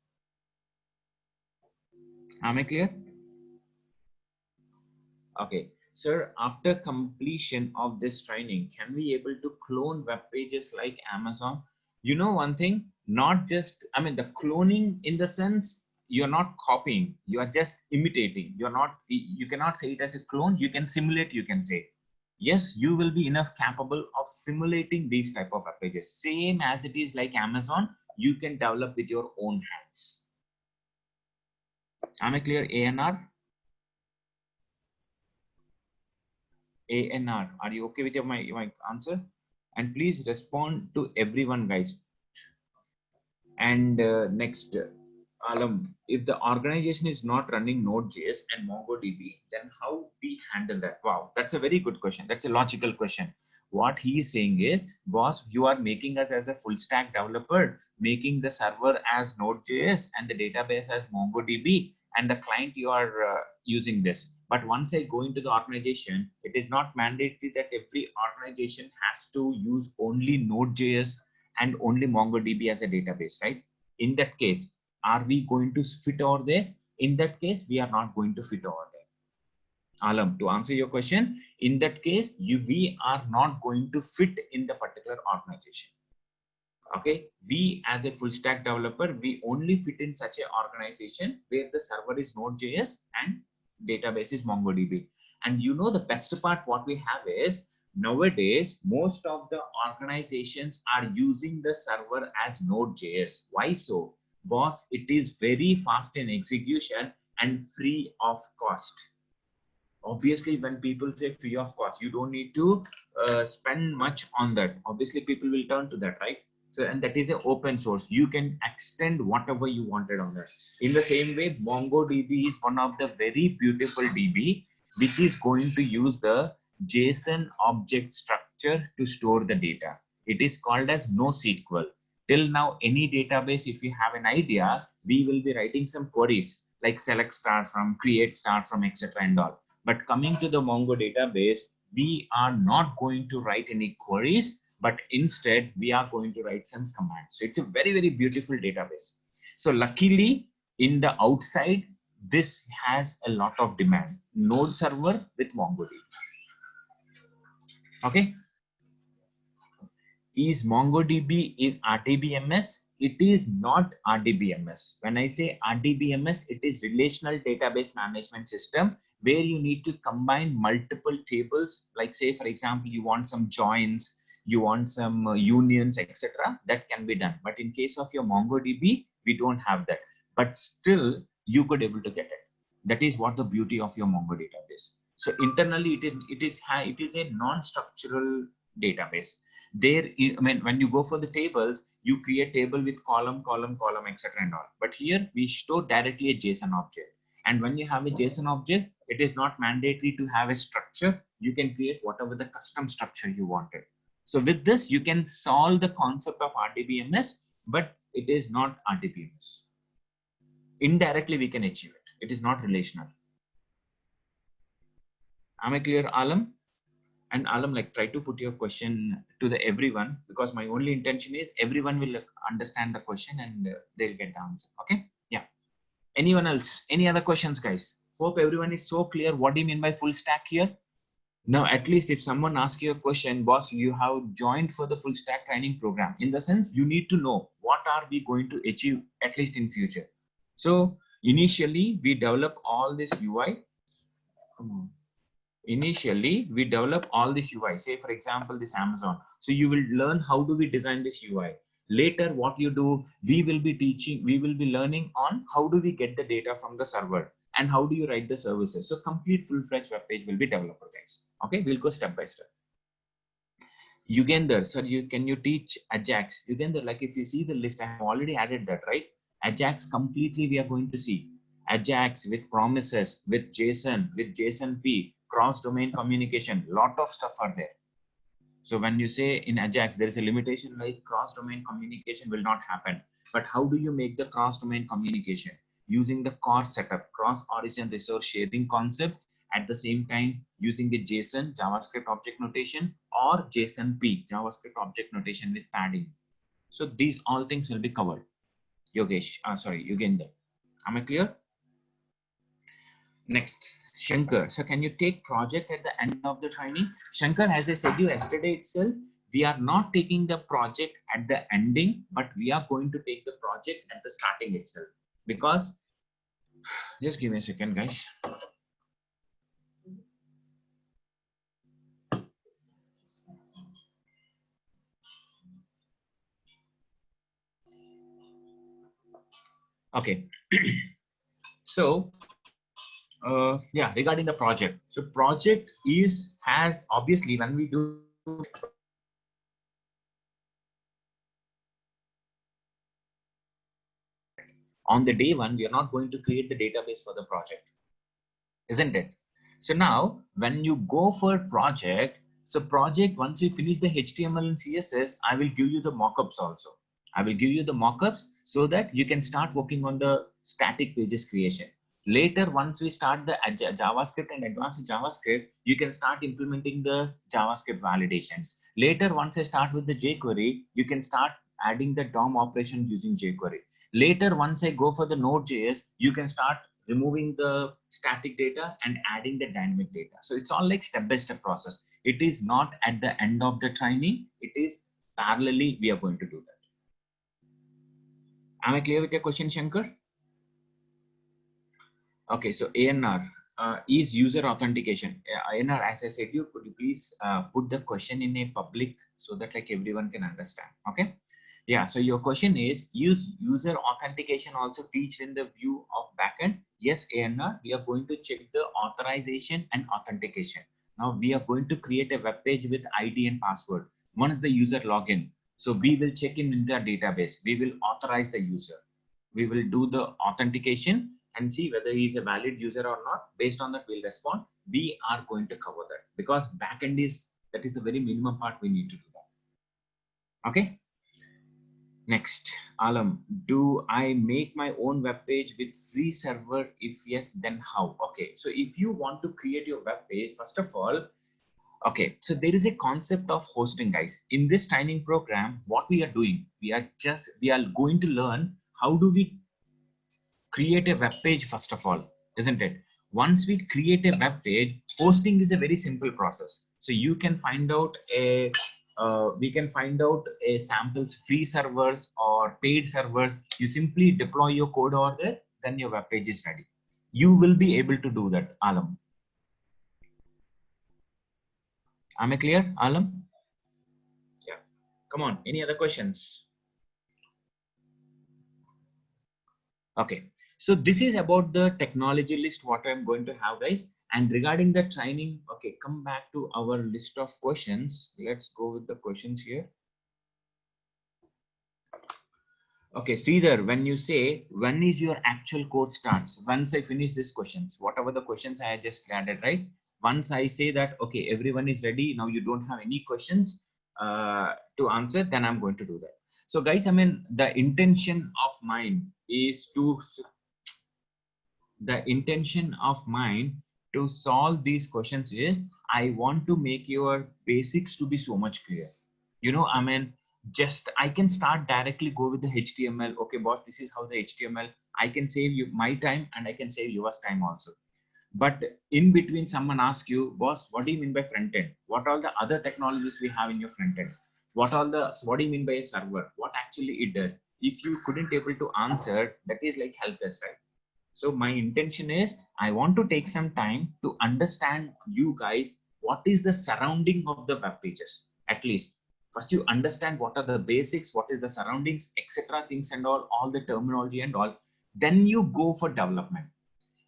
Am I clear? Okay. Sir, after completion of this training, can we able to clone web pages like Amazon? You know one thing, not just, I mean, the cloning in the sense, you're not copying, you are just imitating. You're not, you cannot say it as a clone, you can simulate, you can say. Yes, you will be enough capable of simulating these type of web pages. Same as it is like Amazon, you can develop with your own hands. Am I clear, ANR? ANR, are you okay with my answer? And please respond to everyone, guys. And next, Alam, if the organization is not running Node.js and MongoDB, then how we handle that? Wow, that's a very good question. That's a logical question. What he is saying is, boss, you are making us as a full stack developer, making the server as Node.js and the database as MongoDB, and the client you are using this. But once I go into the organization, it is not mandatory that every organization has to use only Node.js and only MongoDB as a database, right? In that case, are we going to fit over there? In that case, we are not going to fit over there. Alam, to answer your question, in that case, we are not going to fit in the particular organization. Okay, we as a full stack developer, we only fit in such an organization where the server is Node.js and database is MongoDB. And you know the best part what we have is, nowadays most of the organizations are using the server as Node.js. Why so? Boss, it is very fast in execution and free of cost. Obviously, when people say free of cost, you don't need to spend much on that. Obviously, people will turn to that, right? So, and that is an open source. You can extend whatever you wanted on that. In the same way, MongoDB is one of the very beautiful DB, which is going to use the JSON object structure to store the data. It is called as NoSQL. Till now, any database, if you have an idea, we will be writing some queries like select star from, create star from, etc. and all. But coming to the Mongo database, we are not going to write any queries, but instead we are going to write some commands. So it's a very, very beautiful database. So luckily, in the outside, this has a lot of demand. Node server with MongoDB. Okay. Is MongoDB is RDBMS? It is not RDBMS. When I say RDBMS, it is relational database management system, where you need to combine multiple tables. Like say, for example, you want some joins, you want some unions, etc. That can be done. But in case of your MongoDB, we don't have that. But still, you could able to get it. That is what the beauty of your Mongo database. So internally, it is a non-structural database. There, I mean, when you go for the tables, you create table with column, etc. and all. But here we store directly a JSON object. And when you have a JSON object, it is not mandatory to have a structure. You can create whatever the custom structure you wanted. So with this, you can solve the concept of RDBMS, but it is not RDBMS. Indirectly, we can achieve it. It is not relational. Am I clear, Alam? And Alam, like, try to put your question to the everyone, because my only intention is everyone will understand the question and they'll get the answer. Okay. Yeah. Anyone else? Any other questions, guys? Hope everyone is so clear. What do you mean by full stack here? Now, at least if someone asks you a question, boss, you have joined for the full stack training program. In the sense, you need to know what are we going to achieve, at least in future. So initially we develop all this UI. Initially we develop all this UI, say for example this Amazon. So you will learn how do we design this UI. Later what you do, we will be learning on how do we get the data from the server and how do you write the services. So complete full-fledged web page will be developed, guys. Okay, we'll go step by step. Yugender, sir, can you teach Ajax? Yugender, like if you see the list, I have already added that, right? Ajax completely we are going to see. Ajax with promises, with JSON, with JSON-P, cross-domain communication, lot of stuff are there. So when you say in Ajax, there is a limitation like cross-domain communication will not happen. But how do you make the cross-domain communication? Using the core setup, cross-origin resource sharing concept, at the same time using the JSON, JavaScript object notation, or JSON-P, JavaScript object notation with padding. So these all things will be covered. Yogesh, Yugender. Am I clear? Next, Shankar. So can you take project at the end of the training? Shankar, as I said you yesterday itself, we are not taking the project at the ending, but we are going to take the project at the starting itself. Because, just give me a second, guys. Okay. So, yeah, regarding the project. So project has obviously when we do on the day one, we are not going to create the database for the project, isn't it? So now when you go for project, so project, once you finish the HTML and CSS, I will give you the mockups also. I will give you the mockups so that you can start working on the static pages creation. Later, once we start the JavaScript and advanced JavaScript, you can start implementing the JavaScript validations. Later, once I start with the jQuery, you can start adding the DOM operations using jQuery. Later, once I go for the Node.js, you can start removing the static data and adding the dynamic data. So it's all like step-by-step process. It is not at the end of the training. It is parallelly we are going to do that. Am I clear with your question, Shankar? Okay, so ANR is user authentication. ANR, as I said, could you please put the question in a public so that like everyone can understand? Okay. Yeah, so your question is, use user authentication also teach in the view of backend? Yes, ANR, we are going to check the authorization and authentication. Now we are going to create a web page with ID and password. One is the user login. So we will check in the database. We will authorize the user. We will do the authentication and see whether he is a valid user or not. Based on that, we'll respond. We are going to cover that because backend that is the very minimum part we need to do that. Okay. Next, Alam, do I make my own web page with free server? If yes, then how? Okay, so if you want to create your web page, first of all, okay, so there is a concept of hosting, guys. In this training program, what we are doing, we are going to learn how do we create a web page first of all, isn't it? Once we create a web page, hosting is a very simple process. So you can find out we can find out a samples free servers or paid servers. You simply deploy your code over there, then your web page is ready. You will be able to do that, Alam. Am I clear, Alam? Yeah. Come on. Any other questions? Okay. So this is about the technology list, what I'm going to have, guys. And regarding the training, okay, come back to our list of questions. Let's go with the questions here. Okay, Sridhar, when you say, when is your actual course starts? Once I finish these questions, whatever the questions I just added, right? Once I say that, okay, everyone is ready, now you don't have any questions to answer, then I'm going to do that. So guys, I mean, the intention of mine is to solve these questions is I want to make your basics to be so much clear. You know, I mean, just I can start directly go with the HTML. Okay, boss, this is how the HTML. I can save you my time and I can save yours time also. But in between, someone asks you, boss, what do you mean by front end? What are the other technologies we have in your front end? What do you mean by a server? What actually it does? If you couldn't able to answer, that is like helpless, right? So my intention is I want to take some time to understand you guys, what is the surrounding of the web pages. At least first you understand what are the basics, what is the surroundings, etc. things and all the terminology and all. Then you go for development.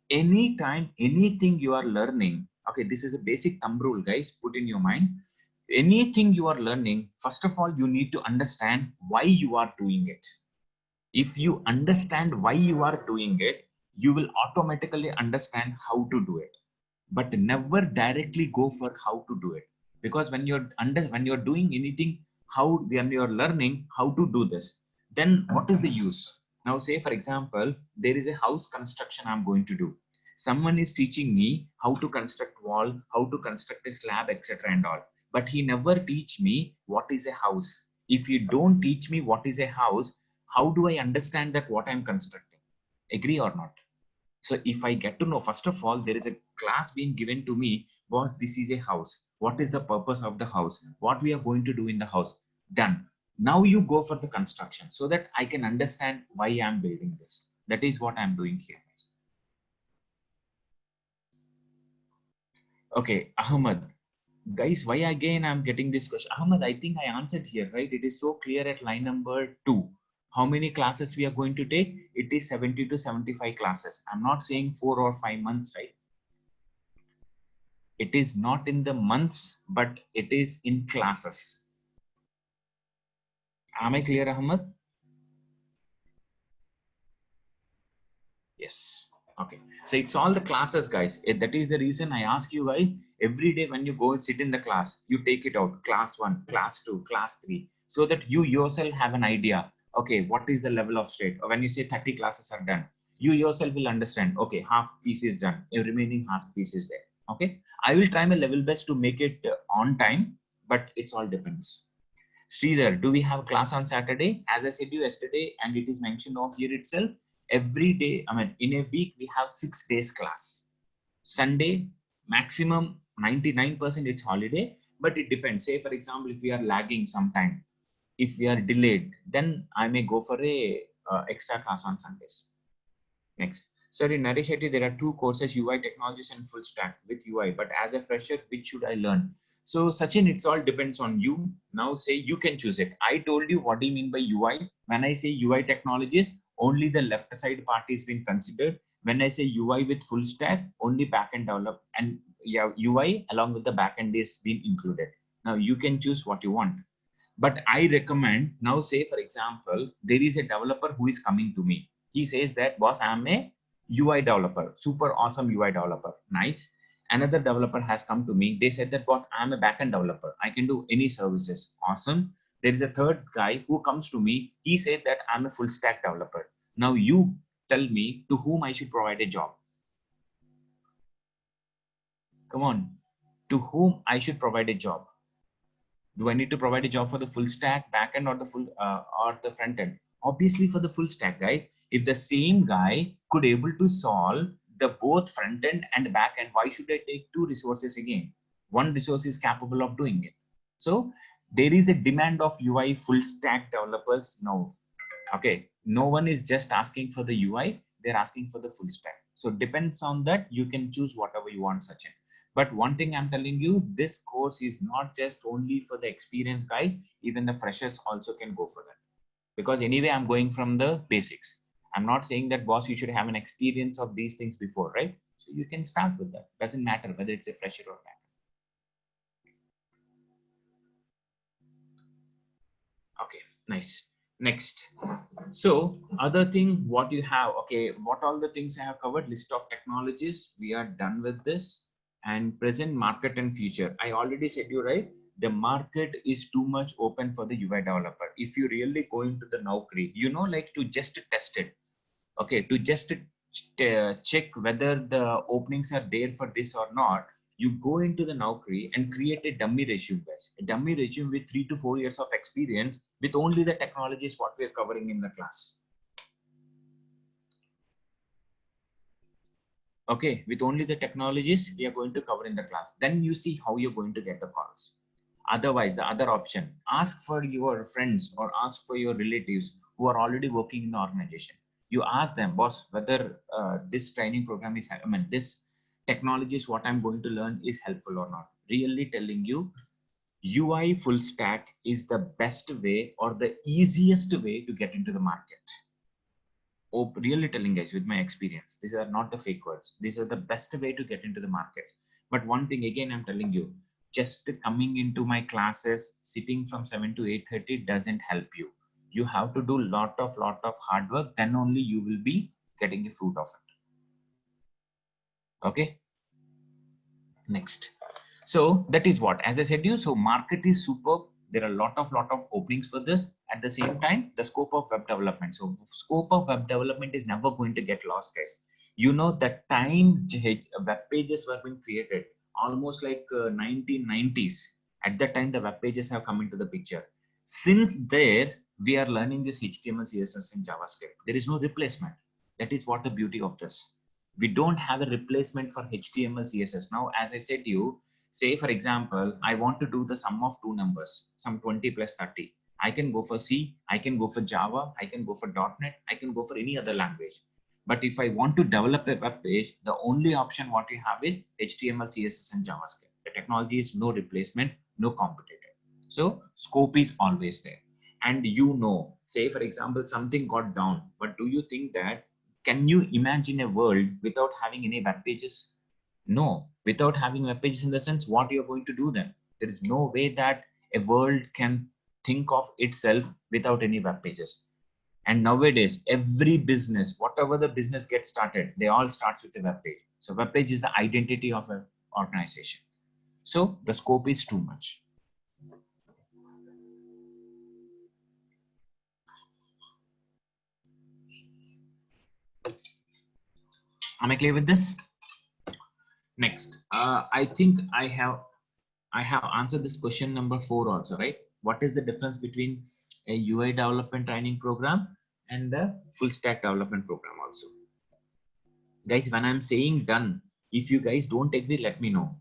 Anytime, anything you are learning, okay, this is a basic thumb rule, guys, put in your mind. Anything you are learning, first of all, you need to understand why you are doing it. If you understand why you are doing it, you will automatically understand how to do it. But never directly go for how to do it, because when you're doing anything, when you're learning how to do this, then what is the use? Now, say for example, there is a house construction I'm going to do. Someone is teaching me how to construct wall, how to construct a slab, etc. and all. But he never teach me what is a house. If you don't teach me what is a house, how do I understand that what I'm constructing? Agree or not? So if I get to know, first of all, there is a class being given to me, boss, this is a house. What is the purpose of the house? What we are going to do in the house? Done. Now you go for the construction so that I can understand why I'm building this. That is what I'm doing here. Okay, Ahmad. Guys, why again I'm getting this question? Ahmad, I think I answered here, right? It is so clear at line number 2. How many classes we are going to take? It is 70 to 75 classes. I'm not saying 4 or 5 months, right? It is not in the months, but it is in classes. Am I clear, Ahmad? Yes. Okay. So it's all the classes, guys. That is the reason I ask you guys every day when you go and sit in the class, you take it out, class 1, class 2, class 3, so that you yourself have an idea. Okay, what is the level of state? Or when you say 30 classes are done, you yourself will understand. Okay, half piece is done, a remaining half piece is there. Okay, I will try my level best to make it on time, but it's all depends. Sridhar, do we have class on Saturday? As I said you yesterday, and it is mentioned over here itself, every day, I mean, in a week, we have 6 days class. Sunday, maximum 99% it's holiday, but it depends. Say, for example, if we are lagging sometime, if we are delayed, then I may go for a extra class on Sundays. Next. Sir, in Naresh IT, there are 2 courses, UI technologies and full stack with UI, but as a fresher, which should I learn? So Sachin, it's all depends on you. Now say you can choose it. I told you what do you mean by UI. When I say UI technologies, only the left side part is being considered. When I say UI with full stack, only backend develop and UI along with the backend is being included. Now you can choose what you want. But I recommend now, say for example, there is a developer who is coming to me. He says that, boss, I'm a UI developer, super awesome UI developer. Nice. Another developer has come to me. They said that, boss, I'm a backend developer. I can do any services. Awesome. There is a third guy who comes to me. He said that I'm a full stack developer. Now you tell me to whom I should provide a job. Come on, to whom I should provide a job? Do I need to provide a job for the full stack backend or the full or the front end? Obviously for the full stack, guys. If the same guy could able to solve the both front end and back end, why should I take two resources again? One resource is capable of doing it. So there is a demand of UI full stack developers now. Okay, no one is just asking for the UI, they're asking for the full stack. So depends on that, you can choose whatever you want, Sachin. But one thing I'm telling you, this course is not just only for the experienced guys, even the freshers also can go for that. Because anyway, I'm going from the basics. I'm not saying that, boss, you should have an experience of these things before, right? So you can start with that. Doesn't matter whether it's a fresher or not. Okay, nice. Next. So other thing, what you have, okay, what all the things I have covered, list of technologies, we are done with this. And present, market and future. I already said you, right? The market is too much open for the UI developer. If you really go into the Naukri, you know, like to just test it. Okay, to just check whether the openings are there for this or not, you go into the Naukri and create a dummy resume, guys. A dummy resume with 3 to 4 years of experience with only the technologies what we are covering in the class. Okay, with only the technologies we are going to cover in the class. Then you see how you're going to get the calls. Otherwise, the other option, ask for your friends or ask for your relatives who are already working in the organization. You ask them, boss, whether this training program is, I mean, this technology is what I'm going to learn is helpful or not. Really telling you, UI full stack is the best way or the easiest way to get into the market. Oh, really telling guys with my experience, these are not the fake words. These are the best way to get into the market. But one thing again, I'm telling you, just coming into my classes, sitting from 7 to 8:30 doesn't help you. You have to do lot of hard work. Then only you will be getting the fruit of it. Okay. Next. So that is what, as I said you, so market is superb. There are a lot of openings for this. At the same time, the scope of web development. So scope of web development is never going to get lost, guys. You know, that time web pages were being created almost like 1990s. At that time, the web pages have come into the picture. Since there, we are learning this HTML, CSS, and JavaScript. There is no replacement. That is what the beauty of this. We don't have a replacement for HTML, CSS. Now, as I said to you, say for example, I want to do the sum of two numbers, some 20 plus 30. I can go for C, I can go for Java, I can go for .NET, I can go for any other language. But if I want to develop a web page, the only option what we have is HTML, CSS, and JavaScript. The technology is no replacement, no competitor. So scope is always there. And you know, say for example, something got down, but do you think that, can you imagine a world without having any web pages? No, without having web pages in the sense, what you're going to do then? There is no way that a world can think of itself without any web pages. And nowadays, every business, whatever the business gets started, they all starts with a web page. So web page is the identity of an organization. So the scope is too much. Am I clear with this? Next, I think I have answered this question number 4 also, right? What is the difference between a UI development training program and the full stack development program also? Guys, when I'm saying done, if you guys don't agree, let me know.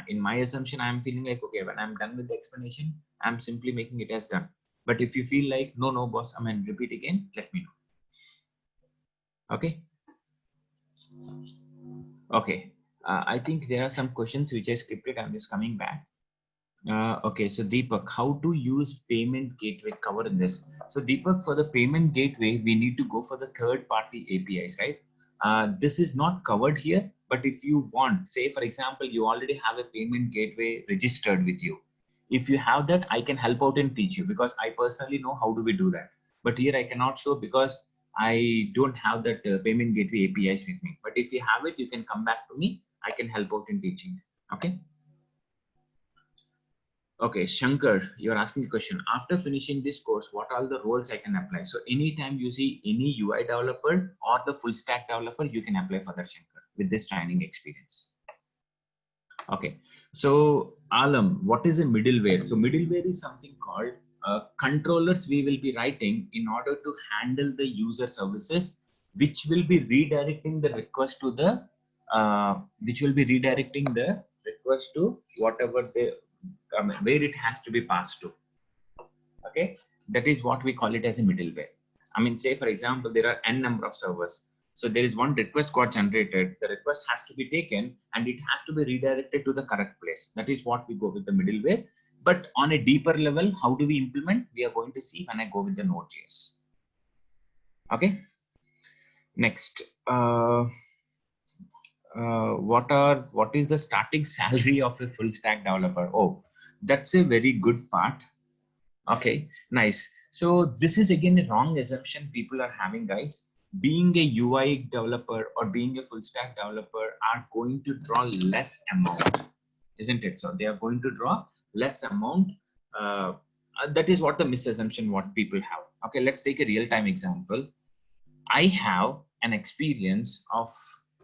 In my assumption, I'm feeling like, okay, when I'm done with the explanation, I'm simply making it as done. But if you feel like, no, no, boss, I mean, repeat again, let me know. Okay. Okay. I think there are some questions which I scripted. I'm just coming back. Okay, so Deepak, how to use payment gateway cover in this? So Deepak, for the payment gateway, we need to go for the third-party APIs, right? This is not covered here, but if you want, say for example, you already have a payment gateway registered with you. If you have that, I can help out and teach you because I personally know how do we do that. But here I cannot show because I don't have that payment gateway APIs with me. But if you have it, you can come back to me. I can help out in teaching. Okay. Okay, Shankar, you're asking a question. After finishing this course, what are the roles I can apply? So anytime you see any UI developer or the full stack developer, you can apply for that, Shankar, with this training experience. Okay, so Alam, what is a middleware? So middleware is something called controllers we will be writing in order to handle the user services, which will be redirecting the request to the request to whatever they where it has to be passed to. Okay, that is what we call it as a middleware. I mean, say for example, there are n number of servers. So there is one request got generated. The request has to be taken and it has to be redirected to the correct place. That is what we go with the middleware. But on a deeper level, how do we implement? We are going to see when I go with the Node.js. Okay. Next, what is the starting salary of a full stack developer? Oh, that's a very good part. Okay, nice. So this is again a wrong assumption people are having, guys. Being a UI developer or being a full stack developer are going to draw less amount, isn't it? So they are going to draw less amount. That is what the misassumption what people have. Okay, let's take a real-time example. I have an experience of,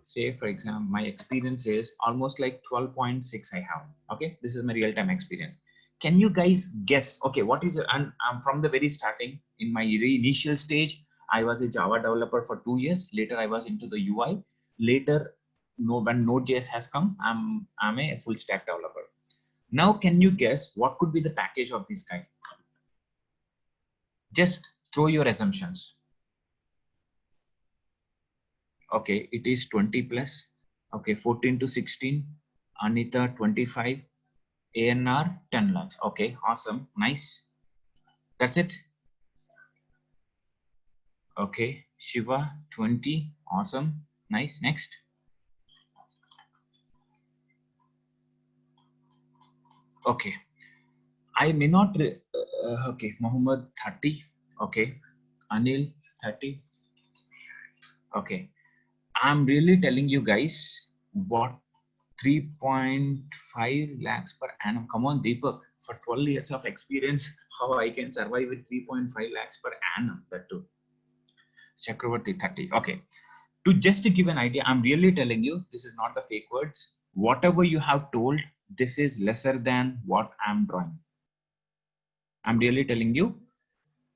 say, for example, my experience is almost like 12.6 I have. Okay, this is my real-time experience. Can you guys guess? Okay, what is it? And from the very starting, in my initial stage, I was a Java developer for 2 years. Later, I was into the UI. Later, when Node.js has come, I'm a full stack developer. Now, can you guess what could be the package of this guy? Just throw your assumptions. Okay, it is 20 plus. Okay, 14 to 16. Anita 25. ANR 10 lakhs. Okay, awesome, nice. That's it. Okay, Shiva 20. Awesome, nice. Next. Okay, I may not. Okay, Mohammed 30. Okay, Anil 30. Okay, I'm really telling you guys what 3.5 lakhs per annum. Come on, Deepak, for 12 years of experience, how I can survive with 3.5 lakhs per annum, that too. Chakravarti 30. Okay. To give an idea, I'm really telling you, this is not the fake words. Whatever you have told, this is lesser than what I'm drawing. I'm really telling you,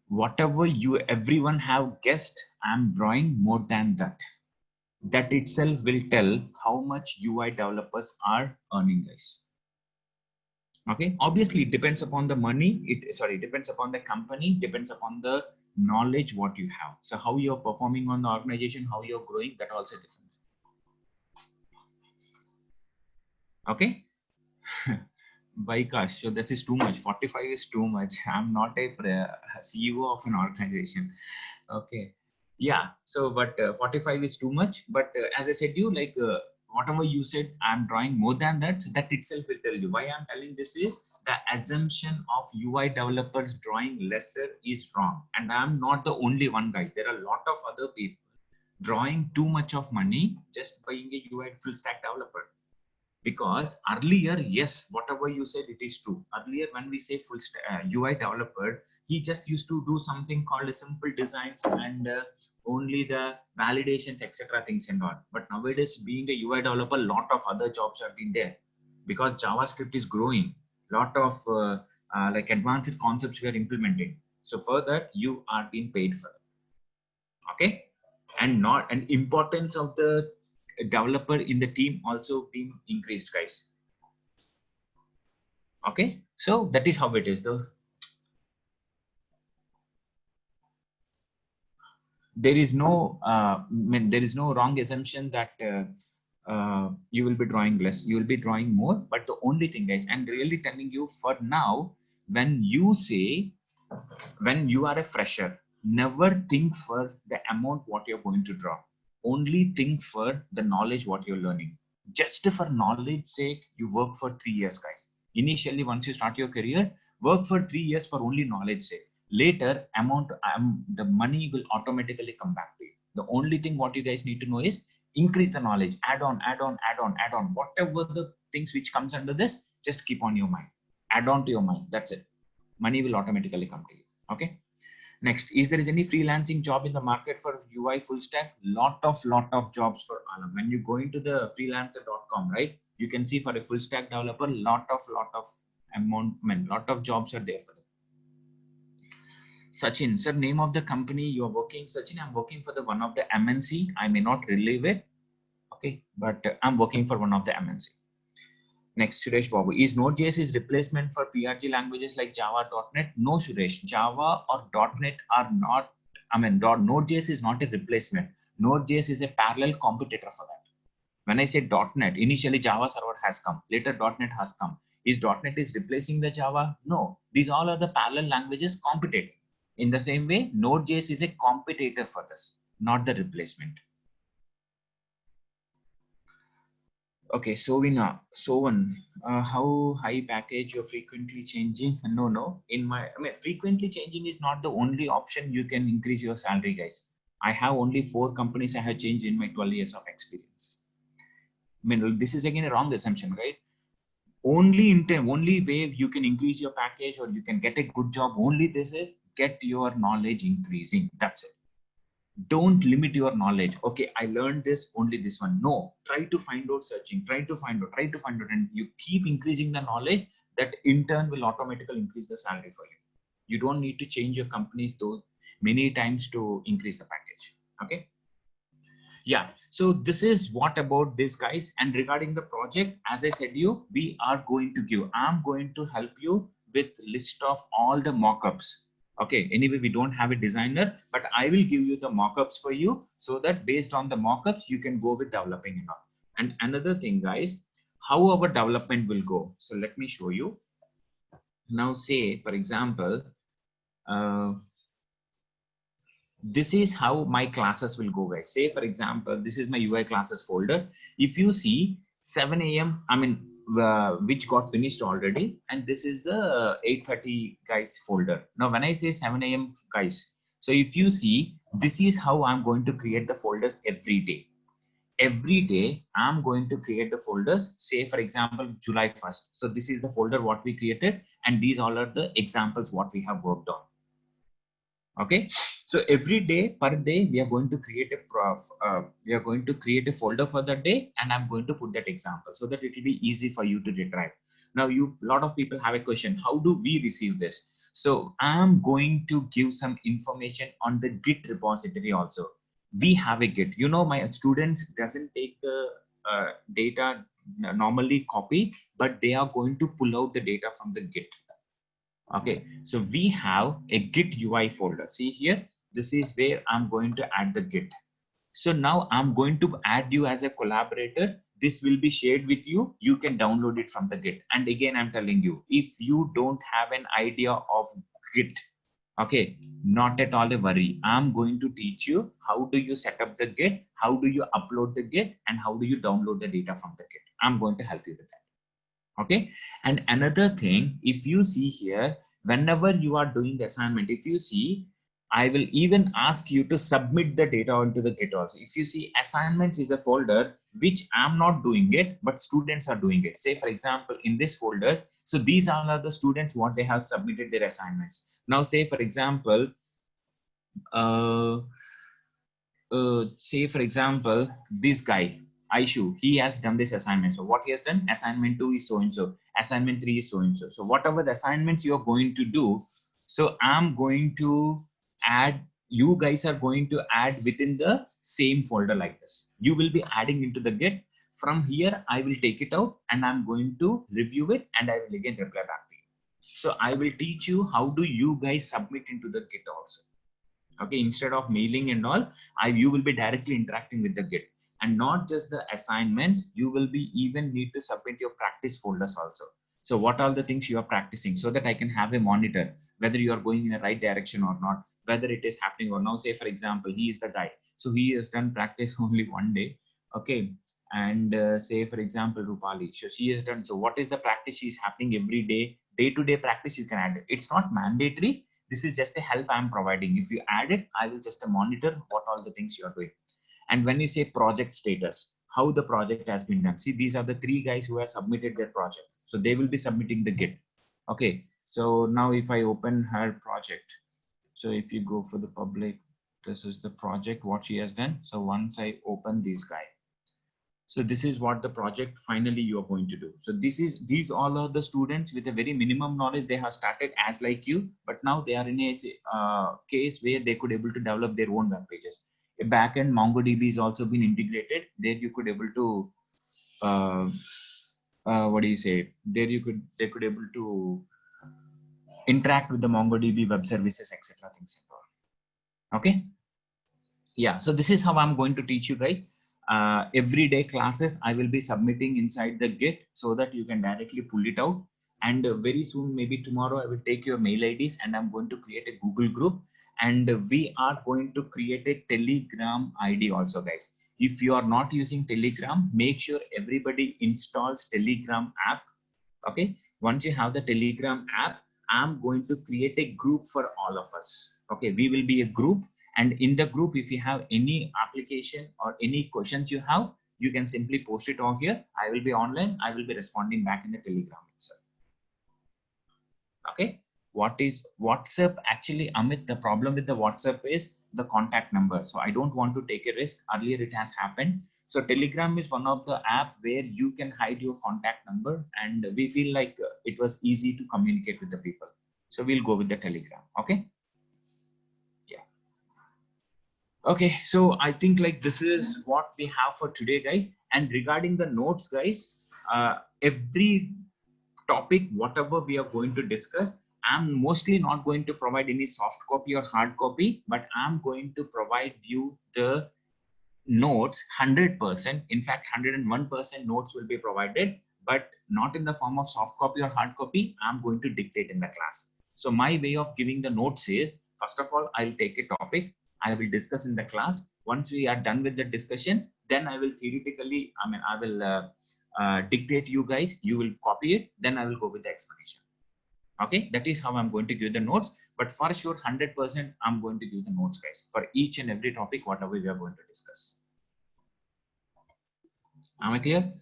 whatever everyone have guessed, I'm drawing more than that. That itself will tell how much UI developers are earning, guys. Okay, obviously it depends upon the money, it depends upon the company, depends upon the knowledge what you have. So how you're performing on the organization, how you're growing, that also depends. Okay. Vaikash, so this is too much. 45 is too much. I'm not a CEO of an organization. Okay. Yeah. So, but 45 is too much. But as I said, whatever you said, I'm drawing more than that. So that itself will tell you why I'm telling this is the assumption of UI developers drawing lesser is wrong. And I'm not the only one, guys. There are a lot of other people drawing too much of money just being a UI full stack developer. Because earlier, yes, whatever you said, it is true. Earlier, when we say full UI developer, he just used to do something called a simple designs and only the validations, etc. things and all. But nowadays, being a UI developer, a lot of other jobs have been there because JavaScript is growing. Lot of like advanced concepts we are implementing. So for that, you are being paid for. Okay, and not an importance of the developer in the team also being increased, guys. Okay, so that is how it is though. There is no there is no wrong assumption that you will be drawing less, you will be drawing more. But the only thing, guys, and really telling you for now, when you say, when you are a fresher, never think for the amount what you're going to draw. Only think for the knowledge what you're learning. Just for knowledge sake, you work for 3 years, guys. Initially, once you start your career, work for 3 years for only knowledge sake. Later, the money will automatically come back to you. The only thing what you guys need to know is increase the knowledge, add on, add on, add on, add on. Whatever the things which comes under this, just keep on your mind. Add on to your mind. That's it. Money will automatically come to you. Okay. Next, is there is any freelancing job in the market for UI full stack? Lot of jobs for Alam. When you go into the freelancer.com, right? You can see for a full stack developer, lot of amount, lot of jobs are there for them. Sachin, sir, name of the company you are working. Sachin, I'm working for the one of the MNC. I may not relive it, okay, but I'm working for one of the MNC. Next, Suresh Babu, is Node.js is replacement for PRG languages like Java, .NET? No, Suresh, Java or .NET are not, Node.js is not a replacement. Node.js is a parallel competitor for that. When I say .NET, initially Java server has come, later .NET has come. Is .NET is replacing the Java? No, these all are the parallel languages competing. In the same way, Node.js is a competitor for this, not the replacement. Okay, Sovina, Sovan, how high package you're frequently changing? No. Frequently changing is not the only option you can increase your salary, guys. I have only 4 companies I have changed in my 12 years of experience. This is again a wrong assumption, right? Only way you can increase your package or you can get a good job, only this is get your knowledge increasing. That's it. Don't limit your knowledge. Okay, I learned this, only this one. No, try to find out, searching, try to find out, and you keep increasing the knowledge. That in turn will automatically increase the salary for you. You don't need to change your companies though many times to increase the package. Okay. Yeah, so this is what about this, guys. And regarding the project, as I said you, I'm going to help you with list of all the mockups. Okay, anyway, we don't have a designer, but I will give you the mockups for you so that based on the mockups, you can go with developing and all. And another thing, guys, how our development will go. So let me show you. Now, say, for example, this is how my classes will go, guys. Say, for example, this is my UI classes folder. If you see 7 a.m., which got finished already, and this is the 8:30 guys folder. Now, when I say 7 a.m. guys, so if you see, this is how I'm going to create the folders every day. Every day, I'm going to create the folders. Say, for example, July 1st. So this is the folder what we created, and these all are the examples what we have worked on. Okay, so every day per day we are going to create a folder for that day, and I'm going to put that example so that it will be easy for you to retrieve. Now, a lot of people have a question, how do we receive this? So I'm going to give some information on the Git repository also. We have a Git. My students doesn't take the data normally copy, but they are going to pull out the data from the Git. Okay, so we have a Git UI folder. See here, this is where I'm going to add the Git. So now I'm going to add you as a collaborator. This will be shared with you. You can download it from the Git. And again, I'm telling you, if you don't have an idea of Git, okay, not at all a worry. I'm going to teach you how do you set up the Git, how do you upload the Git, and how do you download the data from the Git. I'm going to help you with that. Okay, and another thing, if you see here, whenever you are doing the assignment, if you see, I will even ask you to submit the data onto the Git also. If you see, assignments is a folder which I'm not doing it, but students are doing it. Say, for example, in this folder, so these are the students what they have submitted their assignments. Now, say, for example, this guy Aishu, he has done this assignment. So what he has done, assignment 2 is so and so, assignment 3 is so and so. So whatever the assignments you are going to do, so I'm going to add, you guys are going to add within the same folder like this. You will be adding into the Git. From here, I will take it out and I'm going to review it and I will again reply back to you. So I will teach you how do you guys submit into the Git also. Okay, instead of mailing and all, you will be directly interacting with the Git. And not just the assignments, you will be even need to submit your practice folders also. So what are the things you are practicing, so that I can have a monitor whether you are going in the right direction or not, whether it is happening or not. Say, for example, he is the guy, so he has done practice only one day. Okay, and say for example Rupali, so she has done, so what is the practice she's happening every day to day practice, you can add it. It's not mandatory, this is just a help I'm providing. If you add it, I will just monitor what all the things you're doing. And when you say project status, how the project has been done, see these are the three guys who have submitted their project, so they will be submitting the git. Okay, so now if I open her project, so if you go for the public, this is the project what she has done. So once I open this guy, so this is what the project finally you are going to do. So these all are the students with a very minimum knowledge. They have started as like you, but now they are in a case where they could able to develop their own web pages. A backend MongoDB is also been integrated. There you could able to uh, what do you say? There they could able to interact with the MongoDB web services, etc. Things and all. Okay. Yeah, so this is how I'm going to teach you guys. Everyday classes I will be submitting inside the Git so that you can directly pull it out. And very soon, maybe tomorrow, I will take your mail IDs and I'm going to create a Google group. And we are going to create a Telegram ID also, guys. If you are not using Telegram, make sure everybody installs Telegram app. Okay, once you have the Telegram app, I'm going to create a group for all of us. Okay, we will be a group, and in the group, if you have any application or any questions you have, you can simply post it on here. I will be online, I will be responding back in the Telegram itself. Okay, what is WhatsApp? Actually, Amit, the problem with the WhatsApp is the contact number, so I don't want to take a risk. Earlier it has happened. So Telegram is one of the app where you can hide your contact number, and we feel like it was easy to communicate with the people, so we'll go with the Telegram. Okay, yeah. Okay, so I think like this is what we have for today, guys. And regarding the notes, guys, every topic, whatever we are going to discuss, I'm mostly not going to provide any soft copy or hard copy, but I'm going to provide you the notes 100%. In fact, 101% notes will be provided, but not in the form of soft copy or hard copy. I'm going to dictate in the class. So my way of giving the notes is, first of all, I'll take a topic, I will discuss in the class. Once we are done with the discussion, then I will theoretically, I will dictate you guys, you will copy it, then I will go with the explanation. Okay, that is how I'm going to give the notes, but for sure 100% I'm going to give the notes, guys, for each and every topic whatever we are going to discuss. Am I clear?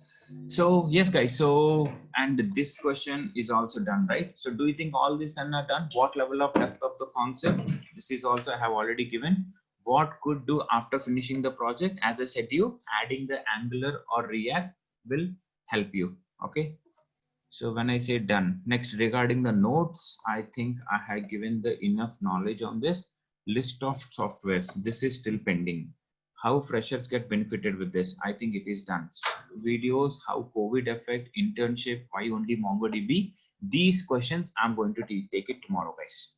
So yes, guys, so and this question is also done, right? So do you think all these are done? What level of depth of the concept? This is also I have already given. What could do after finishing the project? As I said, you adding the Angular or React will help you. Okay, so when I say done, next regarding the notes, I think I had given the enough knowledge on this list of softwares. This is still pending. How freshers get benefited with this? I think it is done. Videos, how COVID affect internship, why only MongoDB? These questions I'm going to take it tomorrow, guys.